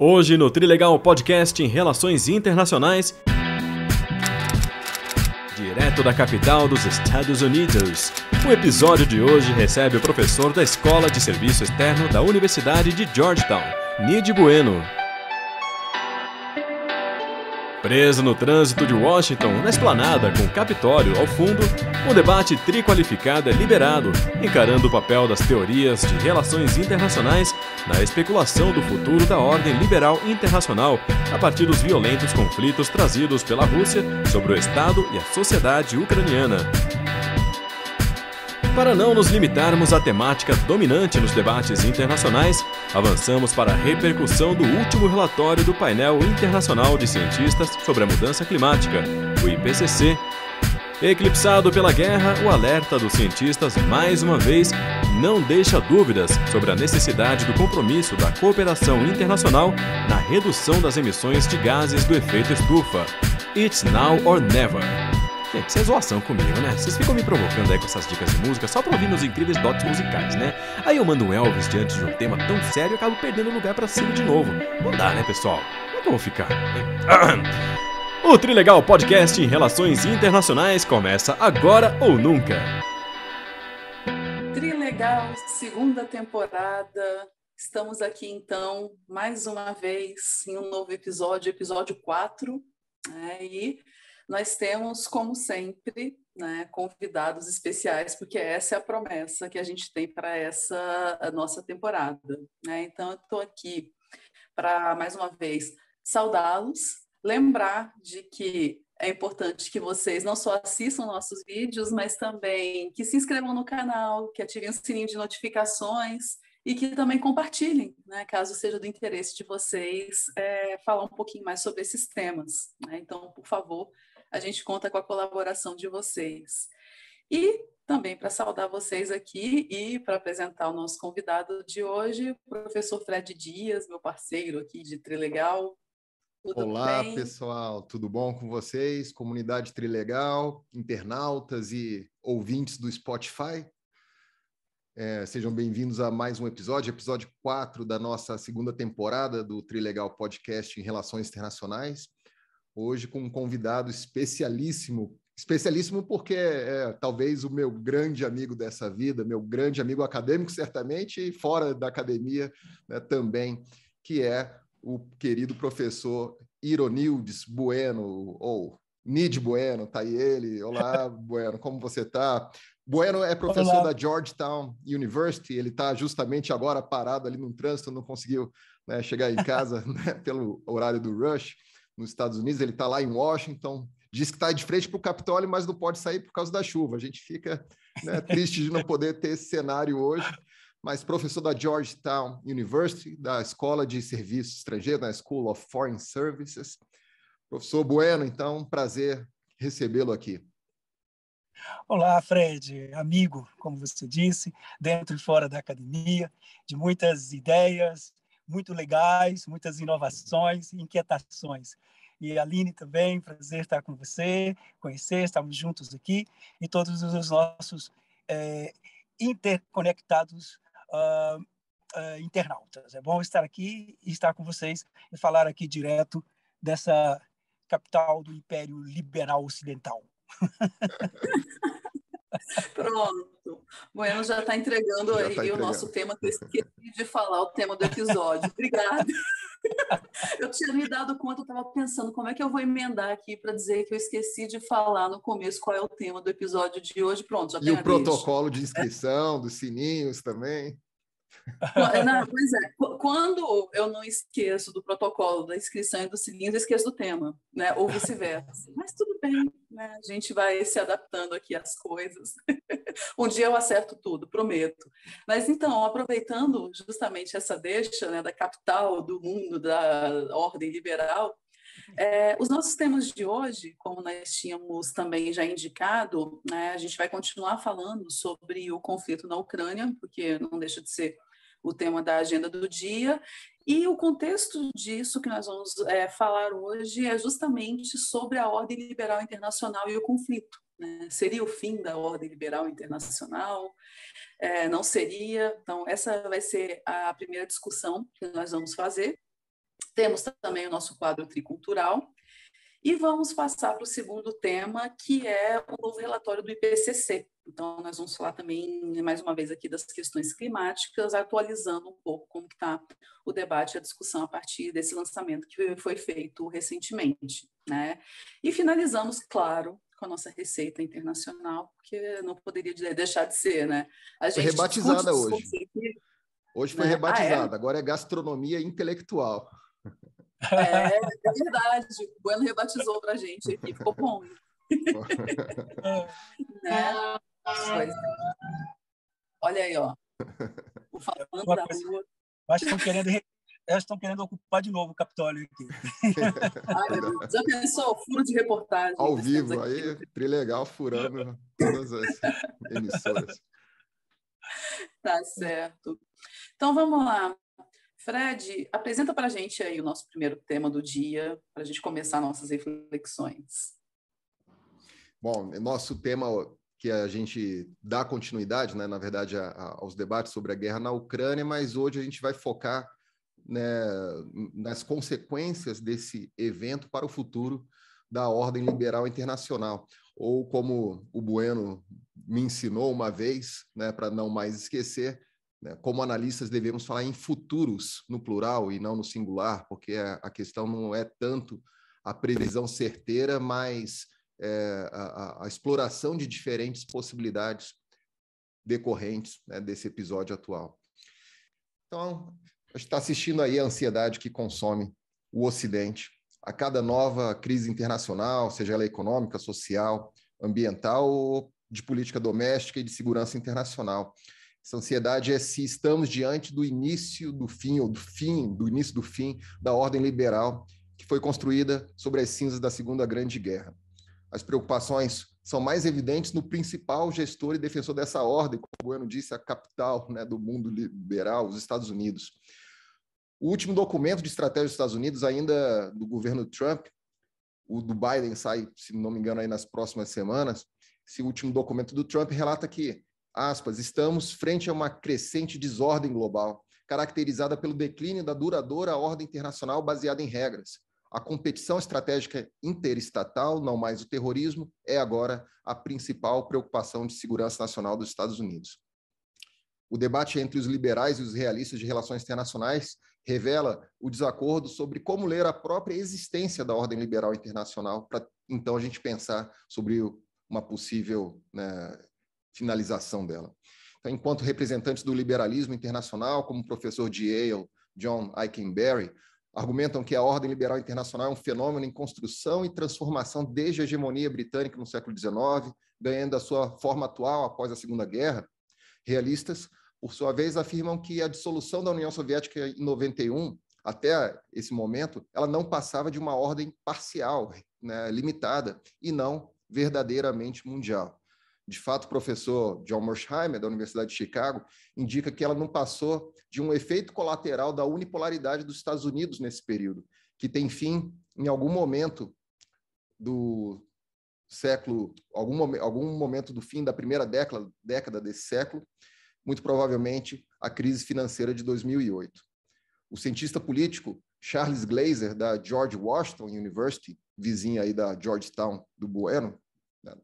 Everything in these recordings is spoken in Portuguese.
Hoje no Trilegal Podcast em Relações Internacionais, direto da capital dos Estados Unidos. O episódio de hoje recebe o professor da Escola de Serviço Externo da Universidade de Georgetown, Nid Bueno. Preso no trânsito de Washington, na esplanada com o Capitólio ao fundo, um debate triqualificado é liberado, encarando o papel das teorias de relações internacionais na especulação do futuro da ordem liberal internacional a partir dos violentos conflitos trazidos pela Rússia sobre o Estado e a sociedade ucraniana. Para não nos limitarmos à temática dominante nos debates internacionais, avançamos para a repercussão do último relatório do Painel Internacional de Cientistas sobre a Mudança Climática, o IPCC. Eclipsado pela guerra, o alerta dos cientistas, mais uma vez, não deixa dúvidas sobre a necessidade do compromisso da cooperação internacional na redução das emissões de gases do efeito estufa. It's now or never. Gente, isso é zoação comigo, né? Vocês ficam me provocando aí com essas dicas de música só pra ouvir meus incríveis dotes musicais, né? Aí eu mando um Elvis diante de um tema tão sério e acabo perdendo lugar pra cima de novo. Não dá, né, pessoal? Como é que eu vou ficar? O Trilegal Podcast em Relações Internacionais começa agora ou nunca. Trilegal, segunda temporada. Estamos aqui, então, mais uma vez em um novo episódio, episódio 4, né? E nós temos, como sempre, né, convidados especiais, porque essa é a promessa que a gente tem para essa nossa temporada, né? Então, eu estou aqui para, mais uma vez, saudá-los, lembrar de que é importante que vocês não só assistam nossos vídeos, mas também que se inscrevam no canal, que ativem o sininho de notificações e que também compartilhem, né, caso seja do interesse de vocês falar um pouquinho mais sobre esses temas, né? Então, por favor, a gente conta com a colaboração de vocês. E também para saudar vocês aqui e para apresentar o nosso convidado de hoje, o professor Fred Dias, meu parceiro aqui de Trilegal. Tudo Olá, bem? pessoal, tudo bom com vocês? Comunidade Trilegal, internautas e ouvintes do Spotify. Sejam bem-vindos a mais um episódio 4 da nossa segunda temporada do Trilegal Podcast em Relações Internacionais. Hoje com um convidado especialíssimo porque talvez o meu grande amigo dessa vida, meu grande amigo acadêmico, certamente, e fora da academia, né, também, que é o querido professor Ironildes Bueno, ou Nid Bueno, tá aí ele. Olá, Bueno, como você tá? Bueno é professor Olá. da Georgetown University, ele está justamente agora parado ali no trânsito, não conseguiu, né, chegar em casa né, pelo horário do rush. Nos Estados Unidos, ele está lá em Washington, diz que está de frente para o Capitólio, mas não pode sair por causa da chuva. A gente fica, né, triste de não poder ter esse cenário hoje, mas professor da Georgetown University, da Escola de Serviço Estrangeiro, da School of Foreign Services. Professor Bueno, então, prazer recebê-lo aqui. Olá, Fred, amigo, como você disse, dentro e fora da academia, de muitas ideias, muito legais, muitas inovações, inquietações. E Aline também, prazer estar com você, conhecer, estamos juntos aqui, e todos os nossos interconectados internautas. É bom estar aqui e estar com vocês e falar aqui direto dessa capital do Império Liberal Ocidental. Pronto. Bueno já está entregando aí o nosso tema, que eu esqueci de falar o tema do episódio. Obrigada. Eu tinha me dado conta, eu estava pensando como é que eu vou emendar aqui para dizer que eu esqueci de falar no começo qual é o tema do episódio de hoje. Pronto, já tem a deixa. E o protocolo de inscrição, dos sininhos também. Não, pois é, quando eu não esqueço do protocolo da inscrição e dos sininhos, eu esqueço do tema, né? Ou vice-versa. Mas tudo bem, né? A gente vai se adaptando aqui às coisas. Um dia eu acerto tudo, prometo. Mas então, aproveitando justamente essa deixa, né, da capital do mundo, da ordem liberal, os nossos temas de hoje, como nós tínhamos também já indicado, né, a gente vai continuar falando sobre o conflito na Ucrânia, porque não deixa de ser o tema da agenda do dia, e o contexto disso que nós vamos falar hoje é justamente sobre a ordem liberal internacional e o conflito, né? Seria o fim da ordem liberal internacional? Não seria? Então, essa vai ser a primeira discussão que nós vamos fazer. Temos também o nosso quadro tricultural. E vamos passar para o segundo tema, que é o novo relatório do IPCC. Então, nós vamos falar também, mais uma vez, aqui das questões climáticas, atualizando um pouco como está o debate e a discussão a partir desse lançamento que foi feito recentemente, né? E finalizamos, claro, com a nossa receita internacional, porque não poderia deixar de ser, né? A gente foi rebatizada hoje. Hoje foi rebatizada, agora é gastronomia intelectual. É verdade, o Bueno rebatizou para a gente aqui, ficou bom. Né? Pois. Olha aí, ó. O falando da rua. Acho que estão querendo ocupar de novo o Capitólio aqui. Ai, meu Deus. Já pensou? Furo de reportagem. Ao vivo, aí, trilegal, furando todas as emissoras. Tá certo. Então, vamos lá. Fred, apresenta para a gente aí o nosso primeiro tema do dia, para a gente começar nossas reflexões. Bom, nosso tema que a gente dá continuidade, né, na verdade, aos debates sobre a guerra na Ucrânia, mas hoje a gente vai focar, né, nas consequências desse evento para o futuro da ordem liberal internacional, ou como o Bueno me ensinou uma vez, né, para não mais esquecer, como analistas devemos falar em futuros no plural e não no singular, porque a questão não é tanto a previsão certeira, mas a exploração de diferentes possibilidades decorrentes, né, desse episódio atual. Então, a gente está assistindo aí a ansiedade que consome o Ocidente. A cada nova crise internacional, seja ela econômica, social, ambiental ou de política doméstica e de segurança internacional. Essa ansiedade é se estamos diante do início do fim, ou do início do fim da ordem liberal que foi construída sobre as cinzas da Segunda Grande Guerra. As preocupações são mais evidentes no principal gestor e defensor dessa ordem, como o Bueno disse, a capital, né, do mundo liberal, os Estados Unidos. O último documento de estratégia dos Estados Unidos, ainda do governo Trump, o do Biden sai, se não me engano, aí nas próximas semanas, esse último documento do Trump relata que, aspas, estamos frente a uma crescente desordem global, caracterizada pelo declínio da duradoura ordem internacional baseada em regras. A competição estratégica interestatal, não mais o terrorismo, é agora a principal preocupação de segurança nacional dos Estados Unidos. O debate entre os liberais e os realistas de relações internacionais revela o desacordo sobre como ler a própria existência da ordem liberal internacional, para então a gente pensar sobre uma possível, né, finalização dela. Então, enquanto representantes do liberalismo internacional, como o professor de Yale, John Eikenberry, argumentam que a ordem liberal internacional é um fenômeno em construção e transformação desde a hegemonia britânica no século XIX, ganhando a sua forma atual após a Segunda Guerra. Realistas, por sua vez, afirmam que a dissolução da União Soviética em 91, até esse momento, ela não passava de uma ordem parcial, né, limitada, e não verdadeiramente mundial. De fato, o professor John Mersheimer, da Universidade de Chicago, indica que ela não passou de um efeito colateral da unipolaridade dos Estados Unidos nesse período, que tem fim em algum momento do século, algum momento do fim da primeira década desse século, muito provavelmente a crise financeira de 2008. O cientista político Charles Glaser, da George Washington University, vizinha aí da Georgetown do Bueno,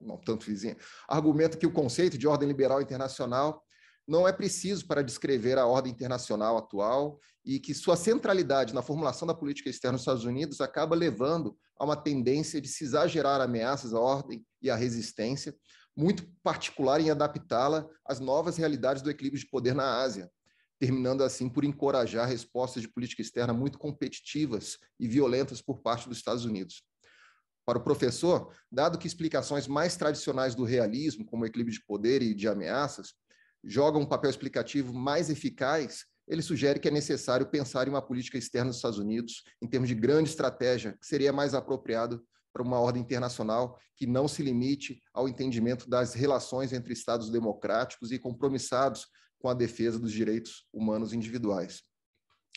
não tanto vizinha, argumenta que o conceito de ordem liberal internacional não é preciso para descrever a ordem internacional atual e que sua centralidade na formulação da política externa dos Estados Unidos acaba levando a uma tendência de se exagerar ameaças à ordem e à resistência, muito particular em adaptá-la às novas realidades do equilíbrio de poder na Ásia, terminando assim por encorajar respostas de política externa muito competitivas e violentas por parte dos Estados Unidos. Para o professor, dado que explicações mais tradicionais do realismo, como o equilíbrio de poder e de ameaças, jogam um papel explicativo mais eficaz, ele sugere que é necessário pensar em uma política externa dos Estados Unidos em termos de grande estratégia, que seria mais apropriado para uma ordem internacional que não se limite ao entendimento das relações entre Estados democráticos e compromissados com a defesa dos direitos humanos individuais.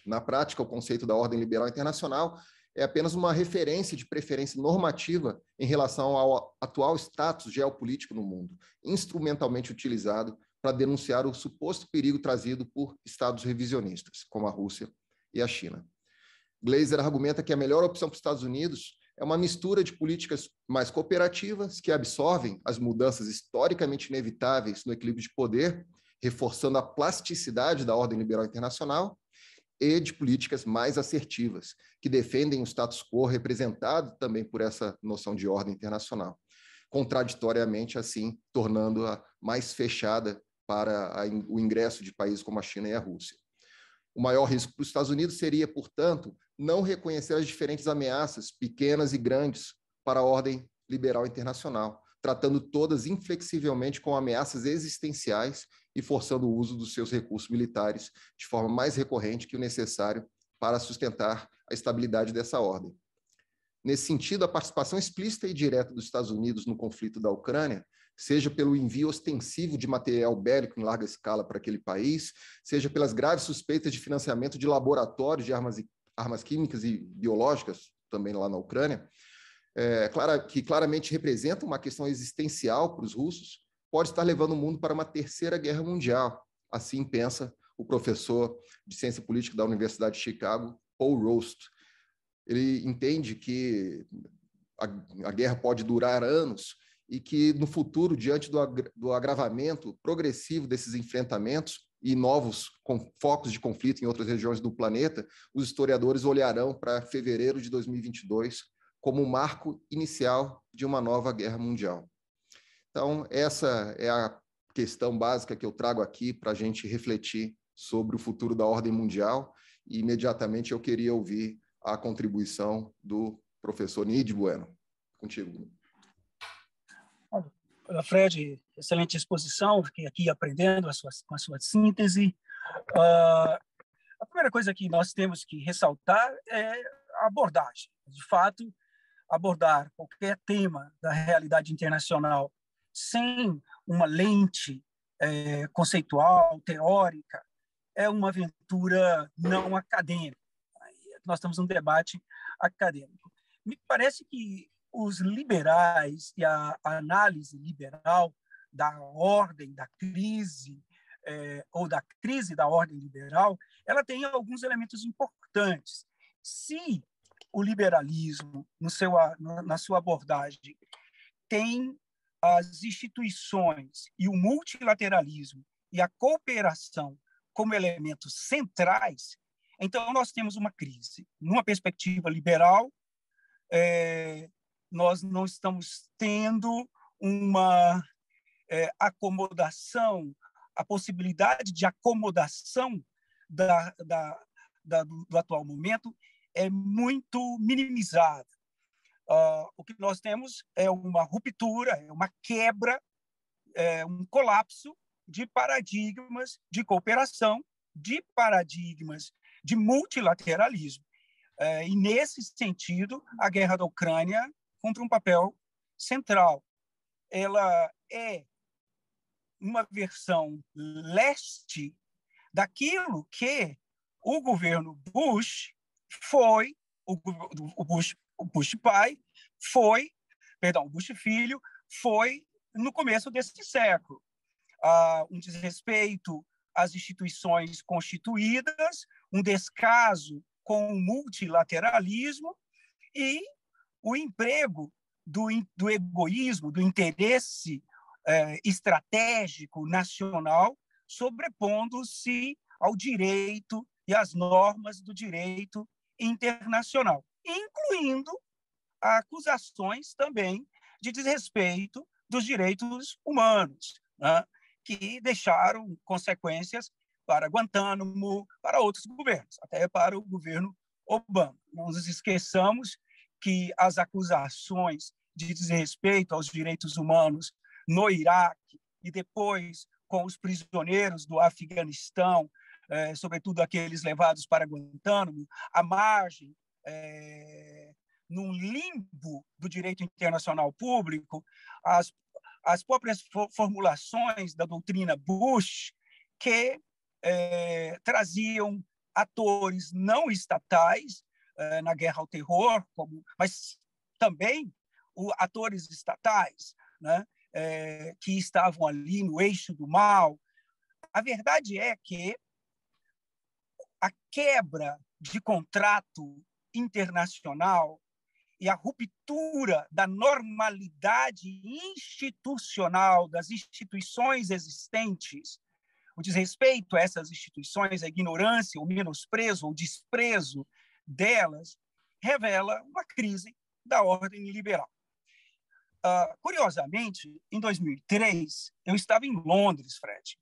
Na prática, o conceito da ordem liberal internacional é apenas uma referência de preferência normativa em relação ao atual status geopolítico no mundo, instrumentalmente utilizado para denunciar o suposto perigo trazido por estados revisionistas, como a Rússia e a China. Glazer argumenta que a melhor opção para os Estados Unidos é uma mistura de políticas mais cooperativas que absorvem as mudanças historicamente inevitáveis no equilíbrio de poder, reforçando a plasticidade da ordem liberal internacional, e de políticas mais assertivas, que defendem o status quo representado também por essa noção de ordem internacional, contraditoriamente, assim, tornando-a mais fechada para o ingresso de países como a China e a Rússia. O maior risco para os Estados Unidos seria, portanto, não reconhecer as diferentes ameaças, pequenas e grandes, para a ordem liberal internacional, tratando todas inflexivelmente como ameaças existenciais e forçando o uso dos seus recursos militares de forma mais recorrente que o necessário para sustentar a estabilidade dessa ordem. Nesse sentido, a participação explícita e direta dos Estados Unidos no conflito da Ucrânia, seja pelo envio ostensivo de material bélico em larga escala para aquele país, seja pelas graves suspeitas de financiamento de laboratórios de armas químicas e biológicas, também lá na Ucrânia, que claramente representa uma questão existencial para os russos, pode estar levando o mundo para uma terceira guerra mundial. Assim pensa o professor de ciência política da Universidade de Chicago, Paul Roast. Ele entende que a guerra pode durar anos e que, no futuro, diante do agravamento progressivo desses enfrentamentos e novos focos de conflito em outras regiões do planeta, os historiadores olharão para fevereiro de 2022 como um marco inicial de uma nova guerra mundial. Então, essa é a questão básica que eu trago aqui para a gente refletir sobre o futuro da ordem mundial, e imediatamente eu queria ouvir a contribuição do professor Niide Bueno. Contigo. Olha, Fred, excelente exposição, fiquei aqui aprendendo com a sua síntese. A primeira coisa que nós temos que ressaltar é a abordagem. De fato, abordar qualquer tema da realidade internacional sem uma lente conceitual, teórica, é uma aventura não acadêmica. Nós estamos num debate acadêmico. Me parece que os liberais e a análise liberal da ordem, da crise, ou da crise da ordem liberal, ela tem alguns elementos importantes. Se o liberalismo, na sua abordagem, tem as instituições e o multilateralismo e a cooperação como elementos centrais, então nós temos uma crise. Numa perspectiva liberal, nós não estamos tendo uma acomodação, a possibilidade de acomodação do atual momento é muito minimizada. O que nós temos é uma ruptura, é uma quebra, um colapso de paradigmas de cooperação, de paradigmas de multilateralismo. E, nesse sentido, a guerra da Ucrânia cumpre um papel central. Ela é uma versão leste daquilo que o governo Bush foi, o Bush pai foi, perdão, o Bush filho foi no começo desse século. Um desrespeito às instituições constituídas, um descaso com o multilateralismo e o emprego do egoísmo, do interesse estratégico nacional, sobrepondo-se ao direito e às normas do direito internacional, incluindo acusações também de desrespeito dos direitos humanos, né, que deixaram consequências para Guantánamo, para outros governos, até para o governo Obama. Não nos esqueçamos que as acusações de desrespeito aos direitos humanos no Iraque e depois com os prisioneiros do Afeganistão, sobretudo aqueles levados para Guantánamo, à margem, num limbo do direito internacional público, as próprias formulações da doutrina Bush que traziam atores não estatais na guerra ao terror, mas também atores estatais, né, que estavam ali no eixo do mal. A verdade é que a quebra de contrato internacional e a ruptura da normalidade institucional das instituições existentes, o desrespeito a essas instituições, a ignorância, o menosprezo, o desprezo delas, revela uma crise da ordem liberal. Curiosamente, em 2003, eu estava em Londres, Fred,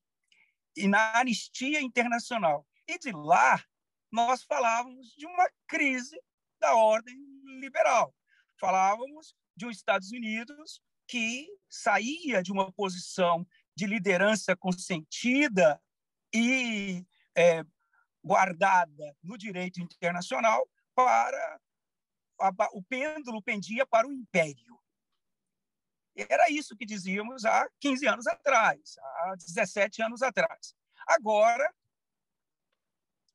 e na Anistia Internacional. E de lá, nós falávamos de uma crise da ordem liberal. Falávamos de um Estados Unidos que saía de uma posição de liderança consentida e guardada no direito internacional para o pêndulo pendia para o império. Era isso que dizíamos há 15 anos atrás, há 17 anos atrás. Agora,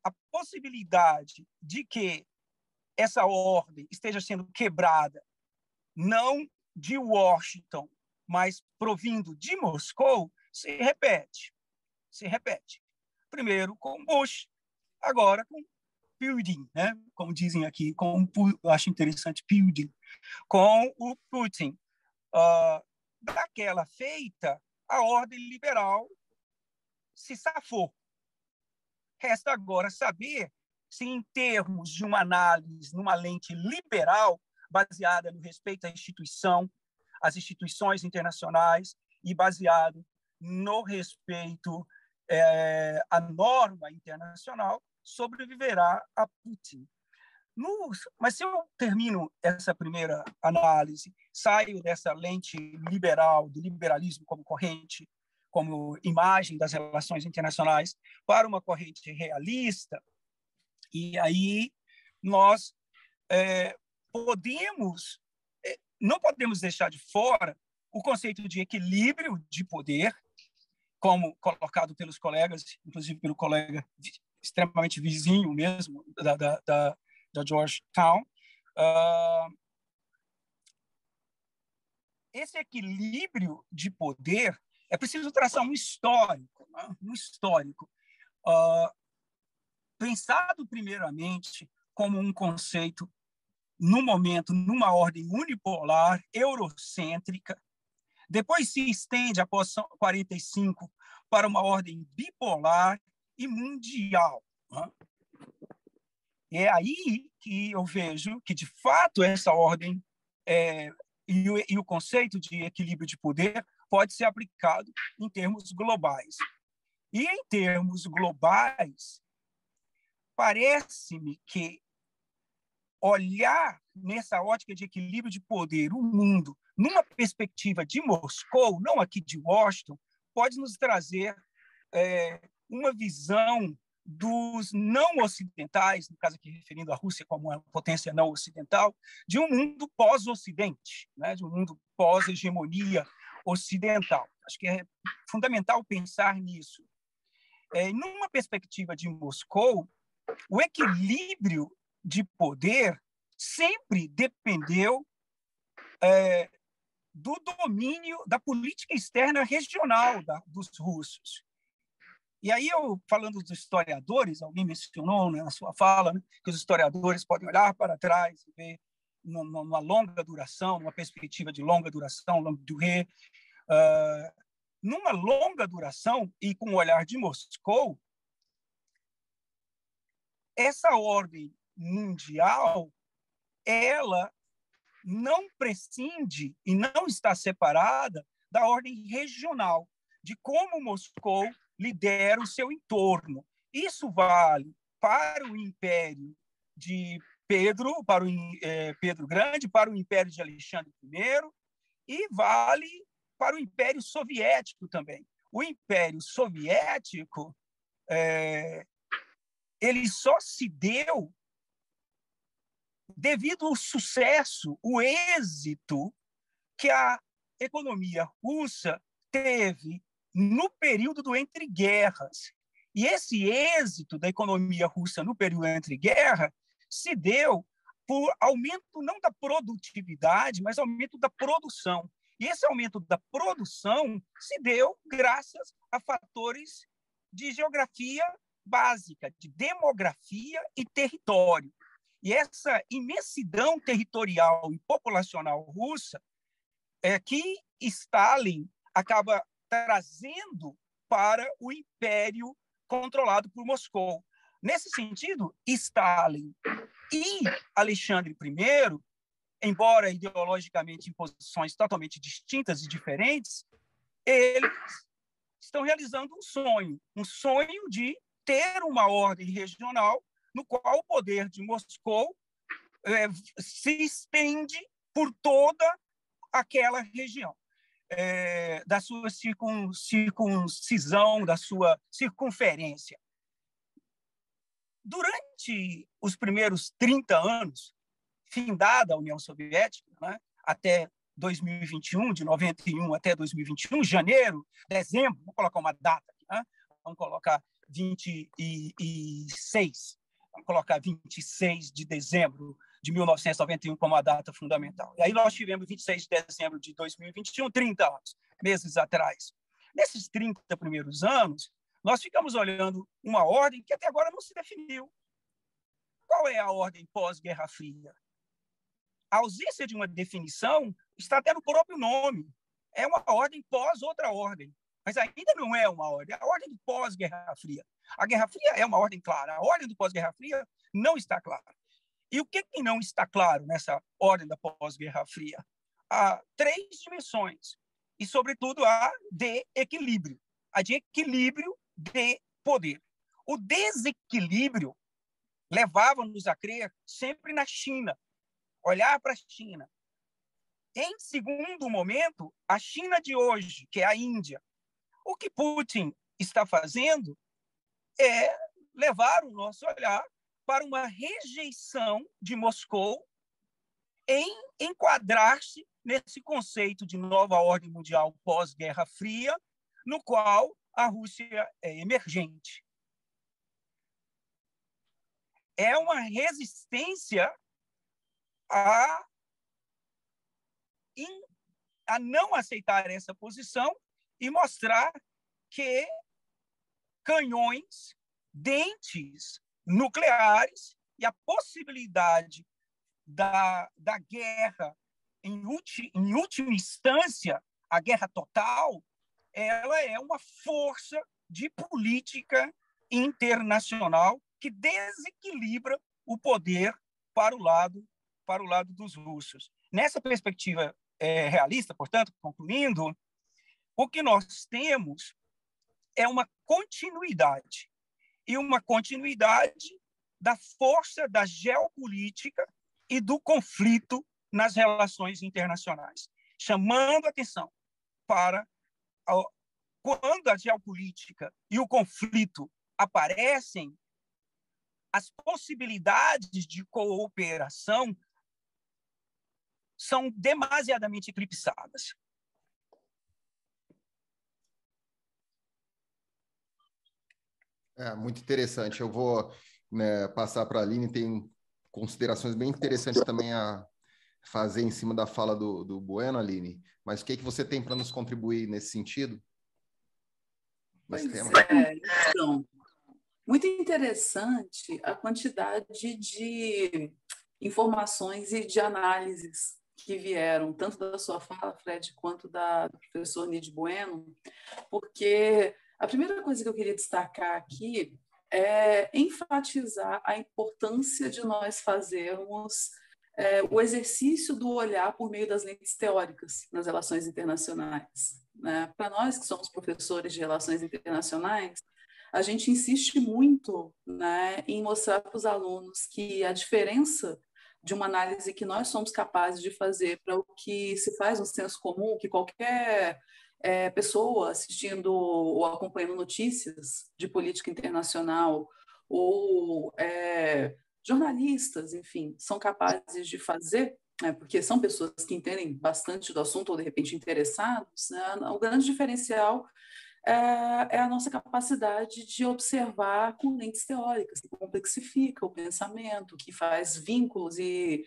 a possibilidade de que essa ordem esteja sendo quebrada, não de Washington, mas provindo de Moscou, se repete. Primeiro com Bush, agora com Putin, né? Como dizem aqui, eu acho interessante Putin, com o Putin. Daquela feita, a ordem liberal se safou. Resta agora saber se, em termos de uma análise, numa lente liberal, baseada no respeito à instituição, às instituições internacionais e baseado no respeito à norma internacional, sobreviverá a Putin. Mas se eu termino essa primeira análise, saio dessa lente liberal, do liberalismo como corrente, como imagem das relações internacionais, para uma corrente realista, e aí nós não podemos deixar de fora o conceito de equilíbrio de poder, como colocado pelos colegas, inclusive pelo colega extremamente vizinho mesmo da Georgetown. Esse equilíbrio de poder é preciso traçar um histórico, né? Pensado primeiramente como um conceito, no momento, numa ordem unipolar, eurocêntrica, depois se estende, após 1945, para uma ordem bipolar e mundial. Né? É aí que eu vejo que, de fato, essa ordem e o conceito de equilíbrio de poder pode ser aplicado em termos globais. E, em termos globais, parece-me que olhar nessa ótica de equilíbrio de poder o mundo numa perspectiva de Moscou, não aqui de Washington, pode nos trazer uma visão dos não ocidentais, no caso aqui referindo à Rússia como uma potência não ocidental, de um mundo pós-ocidente, né? De um mundo pós-hegemonia ocidental. Acho que é fundamental pensar nisso. Numa perspectiva de Moscou, o equilíbrio de poder sempre dependeu do domínio da política externa regional dos russos. E aí, falando dos historiadores, alguém mencionou, né, na sua fala, né, que os historiadores podem olhar para trás e ver numa longa duração, numa perspectiva de longa duração, longue durée, numa longa duração e com o olhar de Moscou, essa ordem mundial, ela não prescinde e não está separada da ordem regional, de como Moscou lidera o seu entorno. Isso vale para o Império de Pedro, para o Pedro Grande, para o Império de Alexandre I, e vale para o Império Soviético também. O Império Soviético ele só se deu devido ao sucesso, o êxito que a economia russa teve no período do entre-guerras. E esse êxito da economia russa no período entre guerras se deu por aumento não da produtividade, mas aumento da produção. E esse aumento da produção se deu graças a fatores de geografia básica, de demografia e território. E essa imensidão territorial e populacional russa é que Stalin acaba trazendo para o império controlado por Moscou. Nesse sentido, Stalin e Alexandre I, embora ideologicamente em posições totalmente distintas e diferentes, eles estão realizando um sonho de ter uma ordem regional no qual o poder de Moscou se estende por toda aquela região, da sua circuncisão, da sua circunferência. Durante os primeiros 30 anos, findada a União Soviética, né, até 2021, de 91 até 2021, janeiro, dezembro, vamos colocar uma data aqui, né? Vamos colocar 26, vamos colocar 26 de dezembro de 1991 como a data fundamental. E aí nós tivemos 26 de dezembro de 2021, 30 anos, meses atrás. Nesses 30 primeiros anos, nós ficamos olhando uma ordem que até agora não se definiu. Qual é a ordem pós-Guerra Fria? A ausência de uma definição está até no próprio nome. É uma ordem pós outra ordem, mas ainda não é uma ordem. A ordem do pós-Guerra Fria. A Guerra Fria é uma ordem clara. A ordem do pós-Guerra Fria não está clara. E o que não está claro nessa ordem da pós-Guerra Fria? Há 3 dimensões, e, sobretudo, a de equilíbrio. A de equilíbrio de poder. O desequilíbrio levava-nos a crer sempre na China, olhar para a China. Em segundo momento, a China de hoje, que é a Índia. O que Putin está fazendo é levar o nosso olhar para uma rejeição de Moscou em enquadrar-se nesse conceito de nova ordem mundial pós-Guerra Fria, no qual a Rússia é emergente. É uma resistência a não aceitar essa posição e mostrar que canhões, dentes nucleares e a possibilidade da guerra, em última instância, a guerra total, ela é uma força de política internacional que desequilibra o poder para o lado dos russos. Nessa perspectiva realista, portanto, concluindo, o que nós temos é uma continuidade, e uma continuidade da força da geopolítica e do conflito nas relações internacionais, chamando atenção para quando a geopolítica e o conflito aparecem, as possibilidades de cooperação são demasiadamente eclipsadas. Muito interessante. Eu vou passar para a Aline, tem considerações bem interessantes também a fazer em cima da fala do Bueno, Aline. Mas o que você tem para nos contribuir nesse sentido? Então, muito interessante a quantidade de informações e de análises que vieram, tanto da sua fala, Fred, quanto do professor Nid Bueno, porque a primeira coisa que eu queria destacar aqui é enfatizar a importância de nós fazermos o exercício do olhar por meio das lentes teóricas nas relações internacionais. Né? Para nós que somos professores de relações internacionais, a gente insiste muito, né, em mostrar para os alunos que a diferença de uma análise que nós somos capazes de fazer para o que se faz no senso comum, que qualquer pessoa assistindo ou acompanhando notícias de política internacional ou jornalistas, enfim, são capazes de fazer, porque são pessoas que entendem bastante do assunto ou, de repente, interessados, né? O grande diferencial é a nossa capacidade de observar com lentes teóricas, que complexifica o pensamento, que faz vínculos e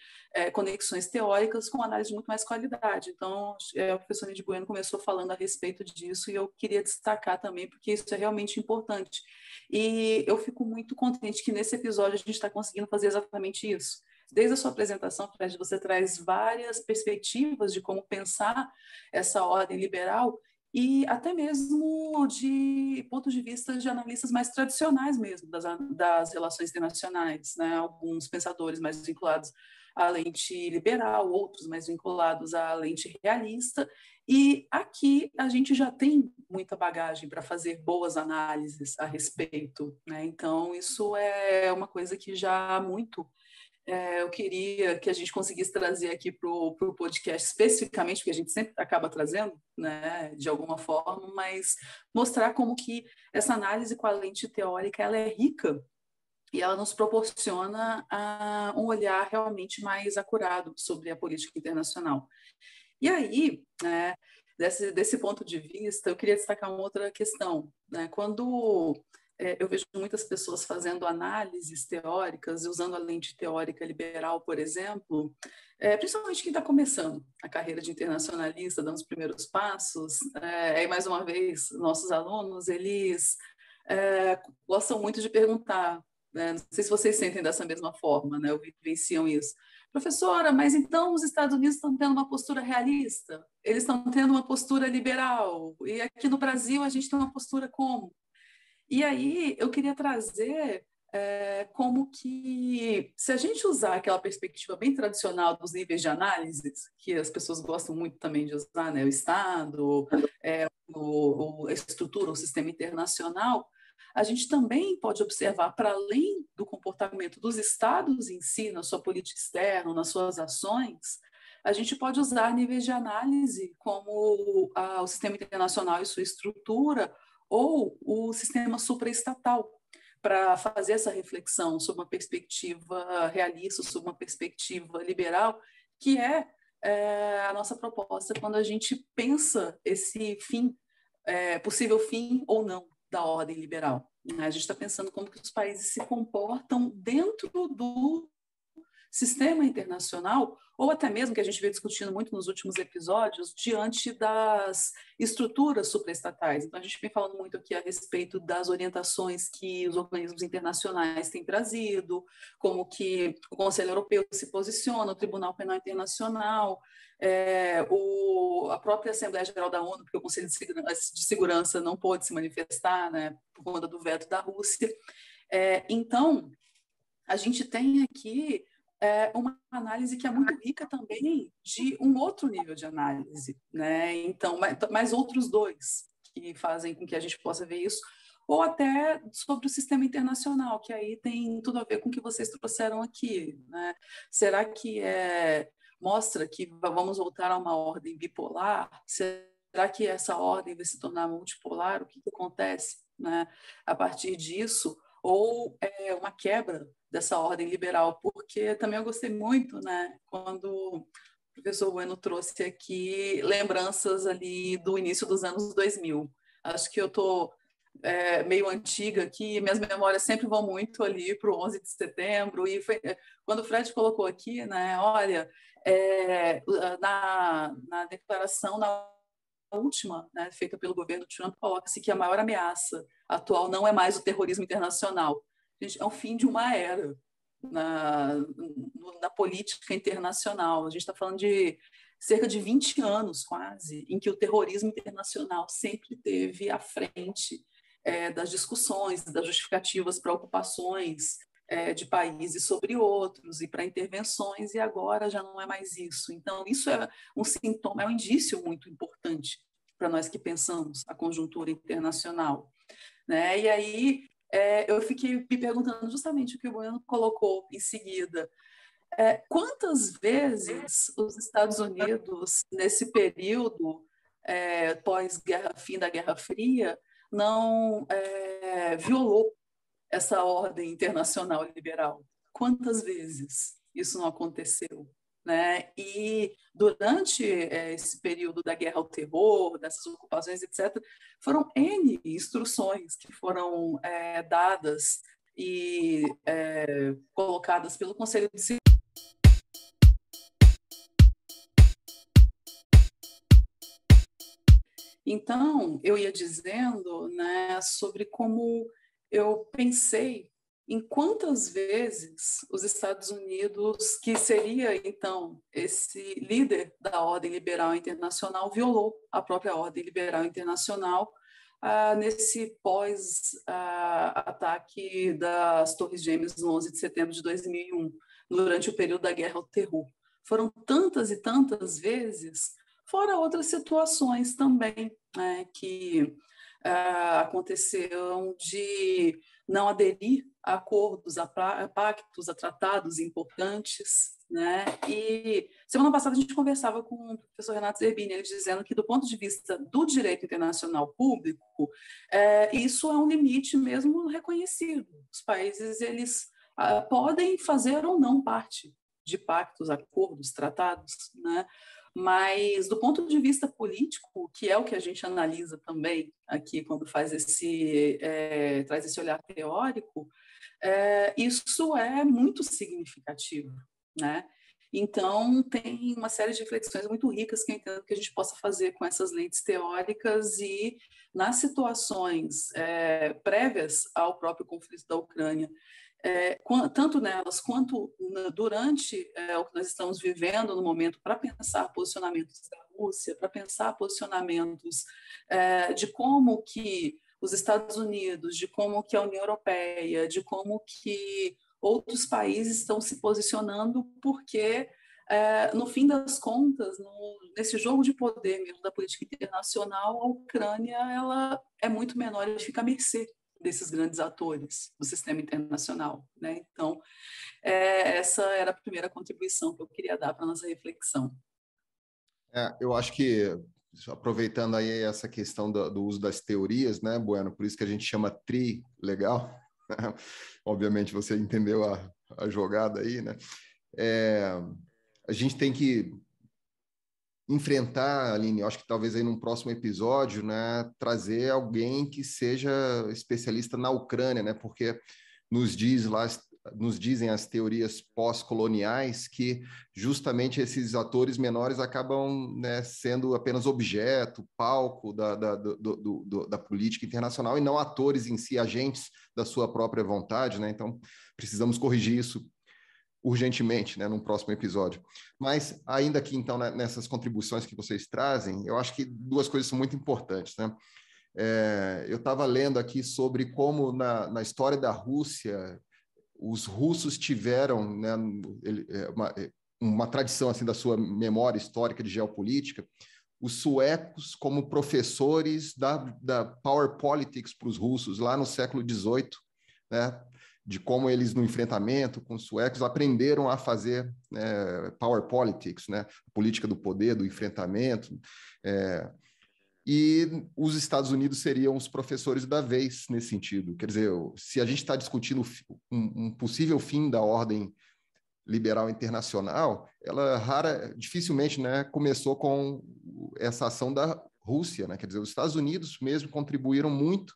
conexões teóricas com análise de muito mais qualidade. Então, o professor Nid Bueno começou falando a respeito disso e eu queria destacar também, porque isso é realmente importante. E eu fico muito contente que nesse episódio a gente está conseguindo fazer exatamente isso. desde a sua apresentação, Fred, você traz várias perspectivas de como pensar essa ordem liberal e até mesmo de pontos de vista de analistas mais tradicionais mesmo das relações internacionais, né? Alguns pensadores mais vinculados à lente liberal, outros mais vinculados à lente realista, e aqui a gente já tem muita bagagem para fazer boas análises a respeito, né? Então, isso é uma coisa que já há muito eu queria que a gente conseguisse trazer aqui para o podcast especificamente, porque a gente sempre acaba trazendo, né, de alguma forma, mas mostrar como que essa análise com a lente teórica ela é rica e ela nos proporciona um olhar realmente mais acurado sobre a política internacional. E aí, né, desse ponto de vista, eu queria destacar uma outra questão, né? Quando eu vejo muitas pessoas fazendo análises teóricas, usando a lente teórica liberal, por exemplo, principalmente quem está começando a carreira de internacionalista, dando os primeiros passos, aí mais uma vez, nossos alunos, eles gostam muito de perguntar, né? Não sei se vocês sentem dessa mesma forma, né? Ou vivenciam isso. Professora, mas então os Estados Unidos estão tendo uma postura realista? Eles estão tendo uma postura liberal? E aqui no Brasil a gente tem uma postura como? E aí eu queria trazer como que, se a gente usar aquela perspectiva bem tradicional dos níveis de análise, que as pessoas gostam muito também de usar, né? O Estado, a estrutura, o sistema internacional, a gente também pode observar, para além do comportamento dos Estados em si, na sua política externa, nas suas ações, a gente pode usar níveis de análise como o sistema internacional e sua estrutura, ou o sistema supraestatal, para fazer essa reflexão sobre uma perspectiva realista, sobre uma perspectiva liberal, que é a nossa proposta quando a gente pensa esse fim, possível fim ou não da ordem liberal. A gente está pensando como que os países se comportam dentro do sistema internacional, ou até mesmo, que a gente veio discutindo muito nos últimos episódios, diante das estruturas supraestatais. Então, a gente vem falando muito aqui a respeito das orientações que os organismos internacionais têm trazido, como que o Conselho Europeu se posiciona, o Tribunal Penal Internacional, a própria Assembleia Geral da ONU, porque o Conselho de Segurança não pôde se manifestar, né, por conta do veto da Rússia. Então, a gente tem aqui uma análise que é muito rica também de um outro nível de análise, né? Então, mais outros dois que fazem com que a gente possa ver isso, ou até sobre o sistema internacional, que aí tem tudo a ver com o que vocês trouxeram aqui, né? Será que mostra que vamos voltar a uma ordem bipolar? Será que essa ordem vai se tornar multipolar? O que acontece, né, a partir disso? Ou uma quebra dessa ordem liberal, porque também eu gostei muito, né, quando o professor Bueno trouxe aqui lembranças ali do início dos anos 2000. Acho que eu estou meio antiga aqui, minhas memórias sempre vão muito ali para o 11 de setembro, e foi, quando o Fred colocou aqui, né, olha, na declaração, na última, né, feita pelo governo Trump, coloca-se que a maior ameaça atual não é mais o terrorismo internacional. Gente, é o fim de uma era na política internacional. A gente está falando de cerca de 20 anos, quase, em que o terrorismo internacional sempre esteve à frente das discussões, das justificativas para ocupações de países sobre outros e para intervenções, e agora já não é mais isso. Então, isso é um sintoma, é um indício muito importante para nós que pensamos a conjuntura internacional, né? E aí eu fiquei me perguntando justamente o que o Bueno colocou em seguida. Quantas vezes os Estados Unidos, nesse período pós-guerra, fim da Guerra Fria, não violou essa ordem internacional liberal? Quantas vezes isso não aconteceu, né? E durante esse período da guerra ao terror, dessas ocupações, etc., foram N instruções que foram dadas e colocadas pelo Conselho de Segurança. Então, eu ia dizendo, né, sobre como eu pensei em quantas vezes os Estados Unidos, que seria, então, esse líder da ordem liberal internacional, violou a própria ordem liberal internacional nesse pós-ataque das Torres Gêmeas no 11 de setembro de 2001, durante o período da Guerra ao Terror. Foram tantas e tantas vezes, fora outras situações também, né, que aconteceram de não aderir a acordos, a pactos, a tratados importantes, né? E semana passada a gente conversava com o professor Renato Zerbini, ele dizendo que, do ponto de vista do direito internacional público, isso é um limite mesmo reconhecido. Os países, eles podem fazer ou não parte de pactos, acordos, tratados, né? Mas, do ponto de vista político, que é o que a gente analisa também aqui quando faz traz esse olhar teórico, isso é muito significativo, né? Então, tem uma série de reflexões muito ricas que eu entendo que a gente possa fazer com essas lentes teóricas e, nas situações prévias ao próprio conflito da Ucrânia, tanto nelas quanto durante o que nós estamos vivendo no momento, para pensar posicionamentos da Rússia, para pensar posicionamentos de como que os Estados Unidos, de como que a União Europeia, de como que outros países estão se posicionando, porque, no fim das contas, nesse jogo de poder mesmo da política internacional, a Ucrânia ela é muito menor e fica à mercê desses grandes atores do sistema internacional, né? Então, essa era a primeira contribuição que eu queria dar para a nossa reflexão. Eu acho que, aproveitando aí essa questão do uso das teorias, né, Bueno, por isso que a gente chama tri-legal, obviamente você entendeu a jogada aí, né? A gente tem que enfrentar, Aline, eu acho que talvez aí num próximo episódio, né, trazer alguém que seja especialista na Ucrânia, né, porque nos dizem as teorias pós-coloniais que justamente esses atores menores acabam, né, sendo apenas objeto, palco da política internacional e não atores em si, agentes da sua própria vontade, né? Então, precisamos corrigir isso urgentemente, né, num próximo episódio. Mas, ainda aqui, então, né, nessas contribuições que vocês trazem, eu acho que duas coisas são muito importantes, né? Eu estava lendo aqui sobre como, na história da Rússia, os russos tiveram, né, uma tradição assim, da sua memória histórica de geopolítica, os suecos como professores da power politics para os russos, lá no século XVIII, né? De como eles, no enfrentamento com os suecos, aprenderam a fazer power politics, né? A política do poder, do enfrentamento. E os Estados Unidos seriam os professores da vez nesse sentido. Quer dizer, se a gente está discutindo um possível fim da ordem liberal internacional, ela dificilmente, né, começou com essa ação da Rússia, né? Quer dizer, os Estados Unidos mesmo contribuíram muito,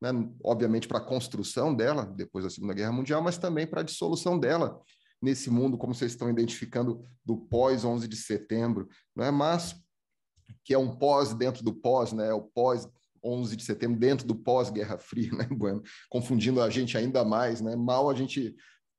né, obviamente para a construção dela depois da Segunda Guerra Mundial, mas também para a dissolução dela nesse mundo, como vocês estão identificando, do pós-11 de setembro, né? Mas que é um pós dentro do pós, né? O pós-11 de setembro dentro do pós-Guerra Fria, né, Bueno? Confundindo a gente ainda mais, né? Mal a gente